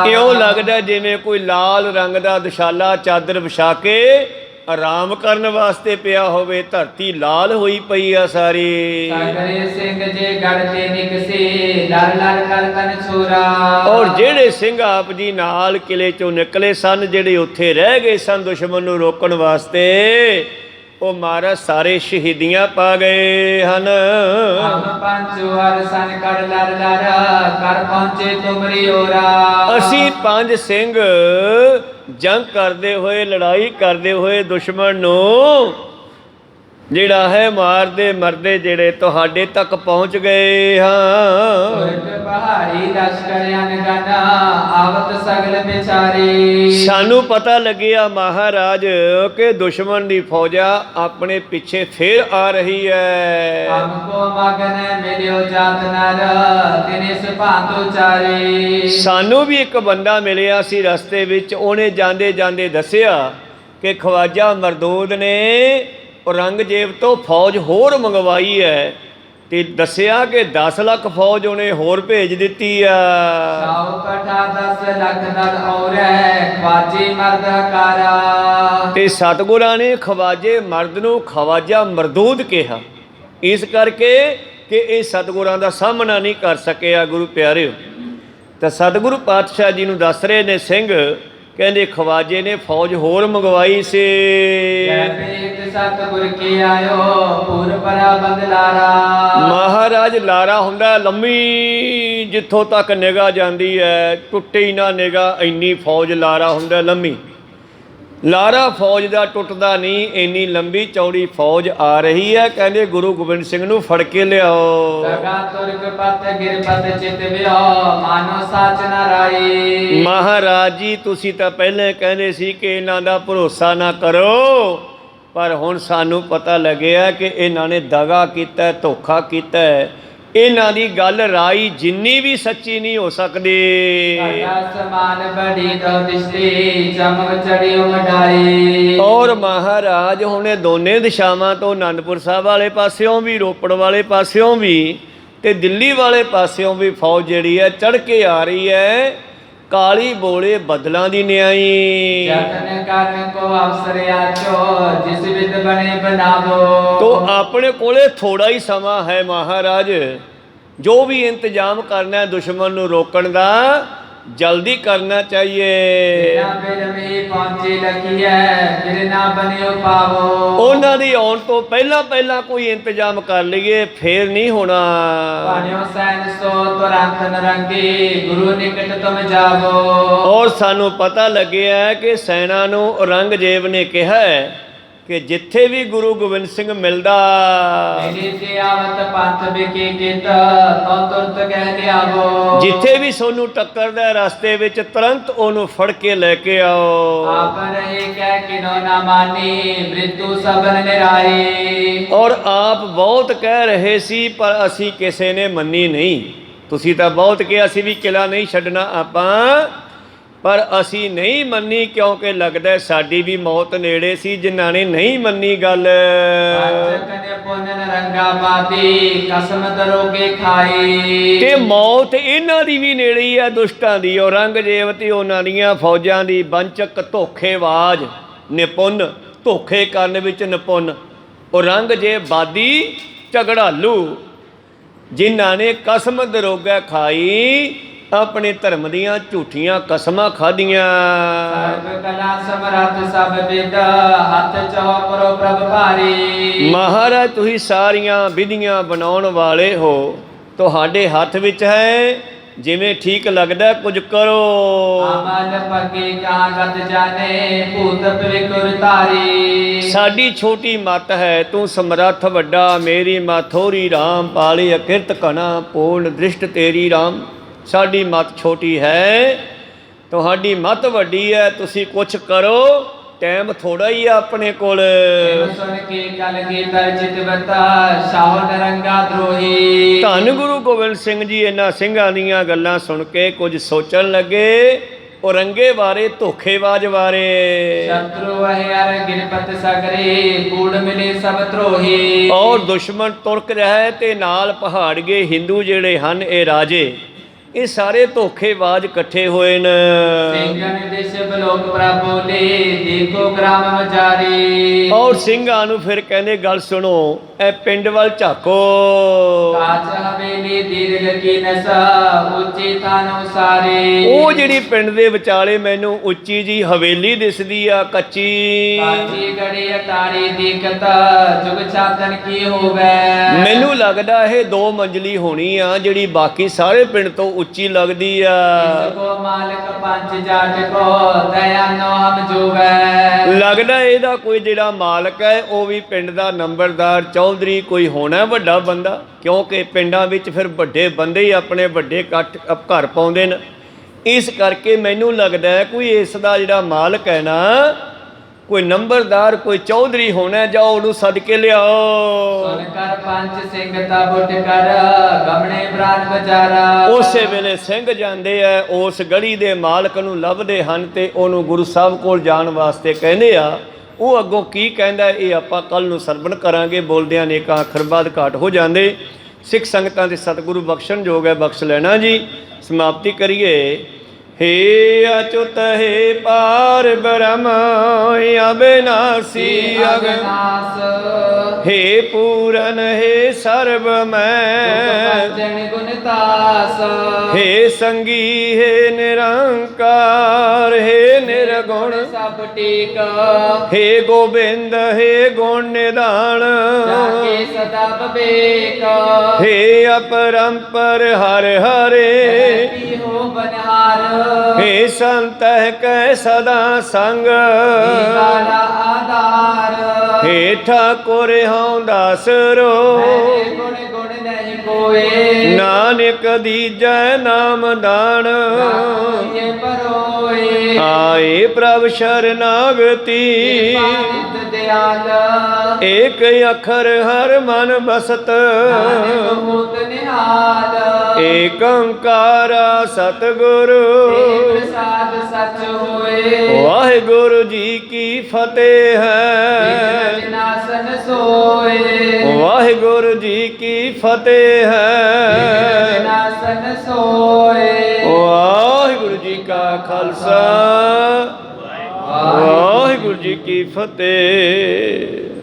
Speaker 1: ਇਉਂ ਲੱਗਦਾ ਜਿਵੇਂ ਕੋਈ ਲਾਲ ਰੰਗ ਦਾ ਦੁਸ਼ਾਲਾ ਚਾਦਰ ਵਿਛਾ ਕੇ ਆਰਾਮ ਕਰਨ ਵਾਸਤੇ ਪਿਆ ਹੋਵੇ। ਧਰਤੀ ਲਾਲ ਹੋਈ ਪਈ ਆ ਸਾਰੀ। ਔਰ ਜਿਹੜੇ ਸਿੰਘ ਆਪ ਜੀ ਨਾਲ ਕਿਲੇ ਚੋਂ ਨਿਕਲੇ ਸਨ, ਜਿਹੜੇ ਉੱਥੇ ਰਹਿ ਗਏ ਸਨ ਦੁਸ਼ਮਣ ਨੂੰ ਰੋਕਣ ਵਾਸਤੇ, ਉਹ ਮਹਾਰਾਜ ਸਾਰੇ ਸ਼ਹੀਦੀਆਂ ਪਾ ਗਏ ਹਨ।
Speaker 2: ਹਮ ਪੰਚੋ ਹਰ ਸਨ ਕਰ ਲਰ ਲਰ ਕਰ ਪਹੁੰਚੇ ਤੁਮਰੀ ਓਰਾ।
Speaker 1: ਅਸੀਂ 5 ਸਿੰਘ ਜੰਗ ਕਰਦੇ ਹੋਏ, ਲੜਾਈ ਕਰਦੇ ਹੋਏ ਦੁਸ਼ਮਣ ਨੂੰ ਜਿਹੜਾ ਹੈ ਮਾਰਦੇ ਮਰਦੇ ਜਿਹੜੇ ਤੁਹਾਡੇ ਤੱਕ ਪਹੁੰਚ ਗਏ ਹਾਂ।
Speaker 2: ਸੁਰਗ ਪਹਾੜੀ ਲਸ਼ਕਰ ਅਨਗਨ ਆਵਤ ਸਗਲ ਵਿਚਾਰੇ। ਸਾਨੂੰ
Speaker 1: ਪਤਾ ਲੱਗਿਆ ਮਹਾਰਾਜ ਕਿ ਦੁਸ਼ਮਣ ਦੀ ਫੌਜਾ ਆਪਣੇ ਪਿੱਛੇ ਫੇਰ ਆ ਰਹੀ ਹੈ।
Speaker 2: ਹਮਕੋ ਮਗਨ ਮਿਲਿਓ ਜਾਤ ਨਰ ਤਿਨੇ ਸੁਭਾਂਤੋ ਚਾਰੇ।
Speaker 1: ਸਾਨੂੰ ਵੀ ਇੱਕ ਬੰਦਾ ਮਿਲਿਆ ਸੀ ਰਸਤੇ ਵਿੱਚ, ਉਹਨੇ ਜਾਂਦੇ ਜਾਂਦੇ ਦੱਸਿਆ ਕਿ ਖਵਾਜਾ ਮਰਦੂਦ ਨੇ ਔਰੰਗਜ਼ੇਬ ਤੋਂ ਫੌਜ ਹੋਰ ਮੰਗਵਾਈ ਹੈ ਤੇ ਦੱਸਿਆ ਕਿ 10 ਲੱਖ ਫੌਜ ਉਹਨੇ ਹੋਰ ਭੇਜ ਦਿੱਤੀ ਆ।
Speaker 2: ਸਾਉ ਕਠਾ 10 ਲੱਖ ਨਰ ਔਰੈ ਖਵਾਜੇ ਮਰਦ ਕਾਰਾ।
Speaker 1: ਤੇ ਸਤਿਗੁਰਾਂ ਨੇ ਖਵਾਜੇ ਮਰਦ ਨੂੰ ਖਵਾਜਾ ਮਰਦੂਦ ਕਿਹਾ, ਇਸ ਕਰਕੇ ਕਿ ਇਹ ਸਤਿਗੁਰਾਂ ਦਾ ਸਾਹਮਣਾ ਨਹੀਂ ਕਰ ਸਕਿਆ। ਗੁਰੂ ਪਿਆਰਿਓ, ਤਾਂ ਸਤਿਗੁਰੂ ਪਾਤਸ਼ਾਹ ਜੀ ਨੂੰ ਦੱਸ ਰਹੇ ਨੇ ਸਿੰਘ, ਕਹਿੰਦੇ ਖਵਾਜੇ ਨੇ ਫੌਜ ਹੋਰ ਮੰਗਵਾਈ ਸੀ।
Speaker 2: ਸਤਿਗੁਰ ਕੀ ਆਇਓ ਪੂਰ ਪਰਾ ਬਦਲਾਰਾ।
Speaker 1: ਮਹਾਰਾਜ ਲਾਰਾ ਹੁੰਦਾ ਲੰਮੀ, ਜਿੱਥੋਂ ਤੱਕ ਨਿਗਾਹ ਜਾਂਦੀ ਹੈ, ਟੁੱਟੇ ਹੀ ਨਾ ਨਿਗਾਹ, ਇੰਨੀ ਫੌਜ ਲਾਰਾ ਹੁੰਦਾ ਲੰਮੀ। ਲਾਰਾ ਫੌਜ ਦਾ ਟੁੱਟਦਾ ਨਹੀਂ, ਇੰਨੀ ਲੰਬੀ ਚੌੜੀ ਫੌਜ ਆ ਰਹੀ ਹੈ। ਕਹਿੰਦੇ ਗੁਰੂ ਗੋਬਿੰਦ ਸਿੰਘ ਨੂੰ ਫੜ ਕੇ ਲਿਆਓ। ਮਹਾਰਾਜ ਜੀ ਤੁਸੀਂ ਤਾਂ ਪਹਿਲਾਂ ਕਹਿੰਦੇ ਸੀ ਕਿ ਇਹਨਾਂ ਦਾ ਭਰੋਸਾ ਨਾ ਕਰੋ, ਪਰ ਹੁਣ ਸਾਨੂੰ ਪਤਾ ਲੱਗਿਆ ਕਿ ਇਹਨਾਂ ਨੇ ਦਗਾ ਕੀਤਾ, ਧੋਖਾ ਕੀਤਾ। ਇਹਨਾਂ ਦੀ ਗੱਲ ਰਾਈ ਜਿੰਨੀ ਵੀ ਸੱਚੀ ਨਹੀਂ ਹੋ ਸਕਦੀ। ਔਰ ਮਹਾਰਾਜ ਹੁਣੇ ਦੋਨੇ ਦਿਸ਼ਾਵਾਂ ਤੋਂ ਅਨੰਦਪੁਰ ਸਾਹਿਬ ਵਾਲੇ ਪਾਸਿਓਂ ਵੀ, ਰੋਪੜ ਵਾਲੇ ਪਾਸਿਓਂ ਵੀ ਤੇ ਦਿੱਲੀ ਵਾਲੇ ਪਾਸਿਓਂ ਵੀ ਫੌਜ ਜਿਹੜੀ ਹੈ ਚੜ੍ਹ ਕੇ ਆ ਰਹੀ ਹੈ। ਕਾਲੀ ਬੋਲੇ ਬਦਲਾਂ ਦੀ ਨਿਆਈ।
Speaker 2: ਜਤਨ ਕਰਨ ਕੋ ਅਵਸਰ ਆਚੋ ਜਿਸ ਵਿਦ ਬਣੇ ਬਣਾਵੋ।
Speaker 1: ਤੋ ਆਪਣੇ ਕੋਲੇ ਥੋੜਾ ਹੀ ਸਮਾਂ ਹੈ ਮਹਾਰਾਜ, ਜੋ ਵੀ ਇੰਤਜ਼ਾਮ ਕਰਨਾ ਹੈ ਦੁਸ਼ਮਣ ਨੂੰ ਰੋਕਣ ਦਾ, ਜਲਦੀ ਕਰਨਾ ਚਾਹੀਏ। ਉਹਨਾਂ ਦੀ ਆਉਣ ਤੋਂ ਪਹਿਲਾਂ ਪਹਿਲਾਂ ਕੋਈ ਇੰਤਜ਼ਾਮ ਕਰ ਲਈਏ, ਫੇਰ ਨਹੀਂ ਹੋਣਾ।
Speaker 2: ਗੁਰੂ ਨਿਕਟ ਤੁਮ ਜਾਵੋ।
Speaker 1: ਔਰ ਸਾਨੂੰ ਪਤਾ ਲੱਗਿਆ ਕਿ ਸੈਨਾ ਨੂੰ ਔਰੰਗਜ਼ੇਬ ਨੇ ਕਿਹਾ ਹੈ ਕਿ ਜਿੱਥੇ ਵੀ ਗੁਰੂ ਗੋਬਿੰਦ ਸਿੰਘ ਮਿਲਦਾ, ਜਿੱਥੇ ਵੀ ਸੋਨੂੰ ਟੱਕਰਦਾ ਰਸਤੇ ਵਿੱਚ, ਤੁਰੰਤ ਉਹਨੂੰ ਫੜ ਕੇ ਲੈ ਕੇ ਆਓ। ਔਰ ਆਪ ਬਹੁਤ ਕਹਿ ਰਹੇ ਸੀ ਪਰ ਅਸੀਂ ਕਿਸੇ ਨੇ ਮੰਨੀ ਨਹੀਂ। ਤੁਸੀਂ ਤਾਂ ਬਹੁਤ ਕਿਹਾ ਸੀ ਵੀ ਕਿਲਾ ਨਹੀਂ ਛੱਡਣਾ ਆਪਾਂ, ਪਰ ਅਸੀਂ ਨਹੀਂ ਮੰਨੀ ਕਿਉਂਕਿ ਲੱਗਦਾ ਸਾਡੀ ਵੀ ਮੌਤ ਨੇੜੇ ਸੀ। ਜਿਨ੍ਹਾਂ ਨੇ ਨਹੀਂ ਮੰਨੀ ਗੱਲ, ਤੇ ਮੌਤ ਇਹਨਾਂ ਦੀ ਵੀ ਨੇੜੇ ਹੀ ਹੈ, ਦੁਸ਼ਟਾਂ ਦੀ, ਔਰੰਗਜ਼ੇਬ ਤੇ ਉਹਨਾਂ ਦੀਆਂ ਫੌਜਾਂ ਦੀ। ਬੰਚਕ, ਧੋਖੇਬਾਜ਼, ਨਿਪੁੰਨ, ਧੋਖੇ ਕਰਨ ਵਿੱਚ ਨਿਪੁੰਨ। ਔਰੰਗਜ਼ੇਬ ਬਾਦੀ, ਝਗੜਾਲੂ, ਜਿਨ੍ਹਾਂ ਨੇ ਕਸਮ ਦਰੋਗਾ ਖਾਈ, ਆਪਣੇ ਧਰਮ ਦੀਆਂ ਝੂਠੀਆਂ ਕਸਮਾਂ ਖਾਧੀਆਂ। ਮਹਾਰਾਜ ਤੁਸੀਂ ਸਾਰੀਆਂ ਵਿਧੀਆਂ ਬਣਾਉਣ ਵਾਲੇ ਹੋ, ਤੁਹਾਡੇ ਹੱਥ ਵਿੱਚ ਹੈ, ਜਿਵੇਂ ਠੀਕ ਲੱਗਦਾ ਕੁਝ ਕਰੋ। ਸਾਡੀ ਛੋਟੀ ਮੱਤ ਹੈ, ਤੂੰ ਸਮਰੱਥ ਵੱਡਾ, ਮੇਰੀ ਮੱਤ ਥੋੜੀ। ਰਾਮ ਪਾਲੇ ਅਕਿਰਤ ਘਣਾ, ਪੂਰਨ ਦ੍ਰਿਸ਼ਟ ਤੇਰੀ ਰਾਮ। ਸਾਡੀ ਮੱਤ ਛੋਟੀ ਹੈ, ਤੁਹਾਡੀ ਮੱਤ ਵੱਡੀ ਹੈ, ਤੁਸੀਂ ਕੁਛ ਕਰੋ, ਟਾਈਮ ਥੋੜਾ ਹੀ ਆ ਆਪਣੇ ਕੋਲ। ਧੰਨ ਗੁਰੂ ਗੋਬਿੰਦ ਸਿੰਘ ਜੀ ਇਹਨਾਂ ਸਿੰਘਾਂ ਦੀਆਂ ਗੱਲਾਂ ਸੁਣ ਕੇ ਕੁਝ ਸੋਚਣ ਲੱਗੇ, ਔਰੰਗੇ ਬਾਰੇ, ਧੋਖੇਬਾਜ਼ ਬਾਰੇ। ਔਰ ਦੁਸ਼ਮਣ ਤੁਰਕ ਰਿਹਾ ਤੇ ਨਾਲ ਪਹਾੜ ਗਏ ਹਿੰਦੂ ਜਿਹੜੇ ਹਨ ਇਹ ਰਾਜੇ, ਇਹ ਸਾਰੇ ਧੋਖੇਬਾਜ਼ ਇਕੱਠੇ ਹੋਏ ਨੇ।
Speaker 2: ਸਿੰਘਨ ਦਿਸ਼ ਬਲੋਕ ਪ੍ਰਭ ਬੋਲੇ ਦੇਖੋ ਗ੍ਰਾਮ ਵਿਚਾਰੇ।
Speaker 1: ਔਰ ਸਿੰਘਾਂ ਨੂੰ ਫਿਰ ਕਹਿੰਦੇ ਗੱਲ ਸੁਣੋ, ਇਹ ਪਿੰਡ ਵੱਲ ਝਾਕੋ।
Speaker 2: ਕਾਚ ਹਵੇਲੀ ਦੀਰਘ ਕੀ ਨਸਾ ਉੱਚੇ ਥਾਨ ਉਸਾਰੇ।
Speaker 1: ਉਹ ਜਿਹੜੀ ਪਿੰਡ ਦੇ ਵਿਚਾਲੇ ਮੈਨੂੰ ਉੱਚੀ ਜੀ ਹਵੇਲੀ ਦਿਸਦੀ ਆ, ਕੱਚੀ।
Speaker 2: ਕਾਚੀ ਗੜੀ ਅਟਾਰੀ ਦੀਕਤ ਜੁਗ ਚਾਤਨ ਕੀ ਹੋਵੇ।
Speaker 1: ਮੈਨੂੰ ਲੱਗਦਾ ਇਹ 2 ਮੰਜ਼ਲੀ ਹੋਣੀ ਆ, ਜਿਹੜੀ ਬਾਕੀ ਸਾਰੇ ਪਿੰਡ ਤੋਂ ਉੱਚੀ ਲੱਗਦੀ ਆ।
Speaker 2: ਇਸ ਕੋ ਮਾਲਕ ਪੰਜ ਜਾਟ ਕੋ ਦਇਆ ਨੋ ਹਮ ਜੋਵੇ।
Speaker 1: ਲੱਗਦਾ ਇਹਦਾ ਕੋਈ ਜਿਹੜਾ ਮਾਲਕ ਹੈ ਉਹ ਵੀ ਪਿੰਡ ਦਾ ਨੰਬਰਦਾਰ ਚੌਧਰੀ ਕੋਈ ਹੋਣਾ, ਵੱਡਾ ਬੰਦਾ, ਕਿਉਂਕਿ ਪਿੰਡਾਂ ਵਿੱਚ ਫਿਰ ਵੱਡੇ ਬੰਦੇ ਹੀ ਆਪਣੇ ਵੱਡੇ ਇਕੱਠ ਘਰ ਪਾਉਂਦੇ ਨੇ। ਇਸ ਕਰਕੇ ਮੈਨੂੰ ਲੱਗਦਾ ਹੈ ਕੋਈ ਇਸ ਦਾ ਜਿਹੜਾ ਮਾਲਕ ਹੈ ਨਾ, ਕੋਈ ਨੰਬਰਦਾਰ, ਕੋਈ ਚੌਧਰੀ ਹੋਣਾ। ਜਾਓ ਉਹਨੂੰ ਸੱਦ ਕੇ ਲਿਆਓ।
Speaker 2: ਸੁਨ ਕਰ ਪੰਜ ਸਿੰਘ ਤਬ ਉੱਠ ਕਰ ਗਮਣੇ ਪ੍ਰਾਨ ਬਜਾਰਾ।
Speaker 1: ਉਸੇ ਵੇਲੇ ਸਿੰਘ ਜਾਂਦੇ ਆ, ਉਸ ਗੜੀ ਦੇ ਮਾਲਕ ਨੂੰ ਲੱਭਦੇ ਹਨ ਤੇ ਉਹਨੂੰ ਗੁਰੂ ਸਾਹਿਬ ਕੋਲ ਜਾਣ ਵਾਸਤੇ ਕਹਿੰਦੇ ਆ। ਉਹ ਅੱਗੋਂ ਕੀ ਕਹਿੰਦਾ ਇਹ ਆਪਾਂ ਕੱਲ ਨੂੰ ਸਰਵਣ ਕਰਾਂਗੇ। ਬੋਲਦਿਆਂ ਨੇ ਅਨੇਕਾਂ ਅੱਖਰ ਬਾਅਦ ਘਾਟ ਹੋ ਜਾਂਦੇ। ਸਿੱਖ ਸੰਗਤਾਂ ਦੇ ਸਤਿਗੁਰੂ ਬਖਸ਼ਣ ਯੋਗ ਹੈ, ਬਖਸ਼ ਲੈਣਾ ਜੀ। ਸਮਾਪਤੀ ਕਰੀਏ। हे अच्युत हे पार ब्रह्म अविनाशी
Speaker 2: अविनाश।
Speaker 1: हे पूरन हे सर्व मैं
Speaker 2: जन गुणतास।
Speaker 1: हे संगी हे निरंकार हे निर्गुण
Speaker 2: सब टीक।
Speaker 1: हे गोविंद हे गुण निधान
Speaker 2: जाके सदा विवेक।
Speaker 1: हे अपरंपर हर हरे
Speaker 2: हो बनिहार।
Speaker 1: हे संत कै सदा संग
Speaker 2: आधार।
Speaker 1: हे ठाकुर हूँ दासरो
Speaker 2: गुण गुण नहीं कोए।
Speaker 1: नानक दीजै नाम दान
Speaker 2: ये परोए।
Speaker 1: आए प्रभ शरणागति
Speaker 2: दयाल।
Speaker 1: एक अखर हर मन बसत
Speaker 2: होत निहाल।
Speaker 1: एक ओंकारा सतगुरु
Speaker 2: प्रसाद सच होए।
Speaker 1: वाहिगुरु जी की फतेह है।
Speaker 2: विनाशन सोए।
Speaker 1: वाहिगुरु जी की फतेह है।
Speaker 2: विनाशन सोए।
Speaker 1: वाहिगुरु जी का खालसा वाहिगुरु जी की फतेह।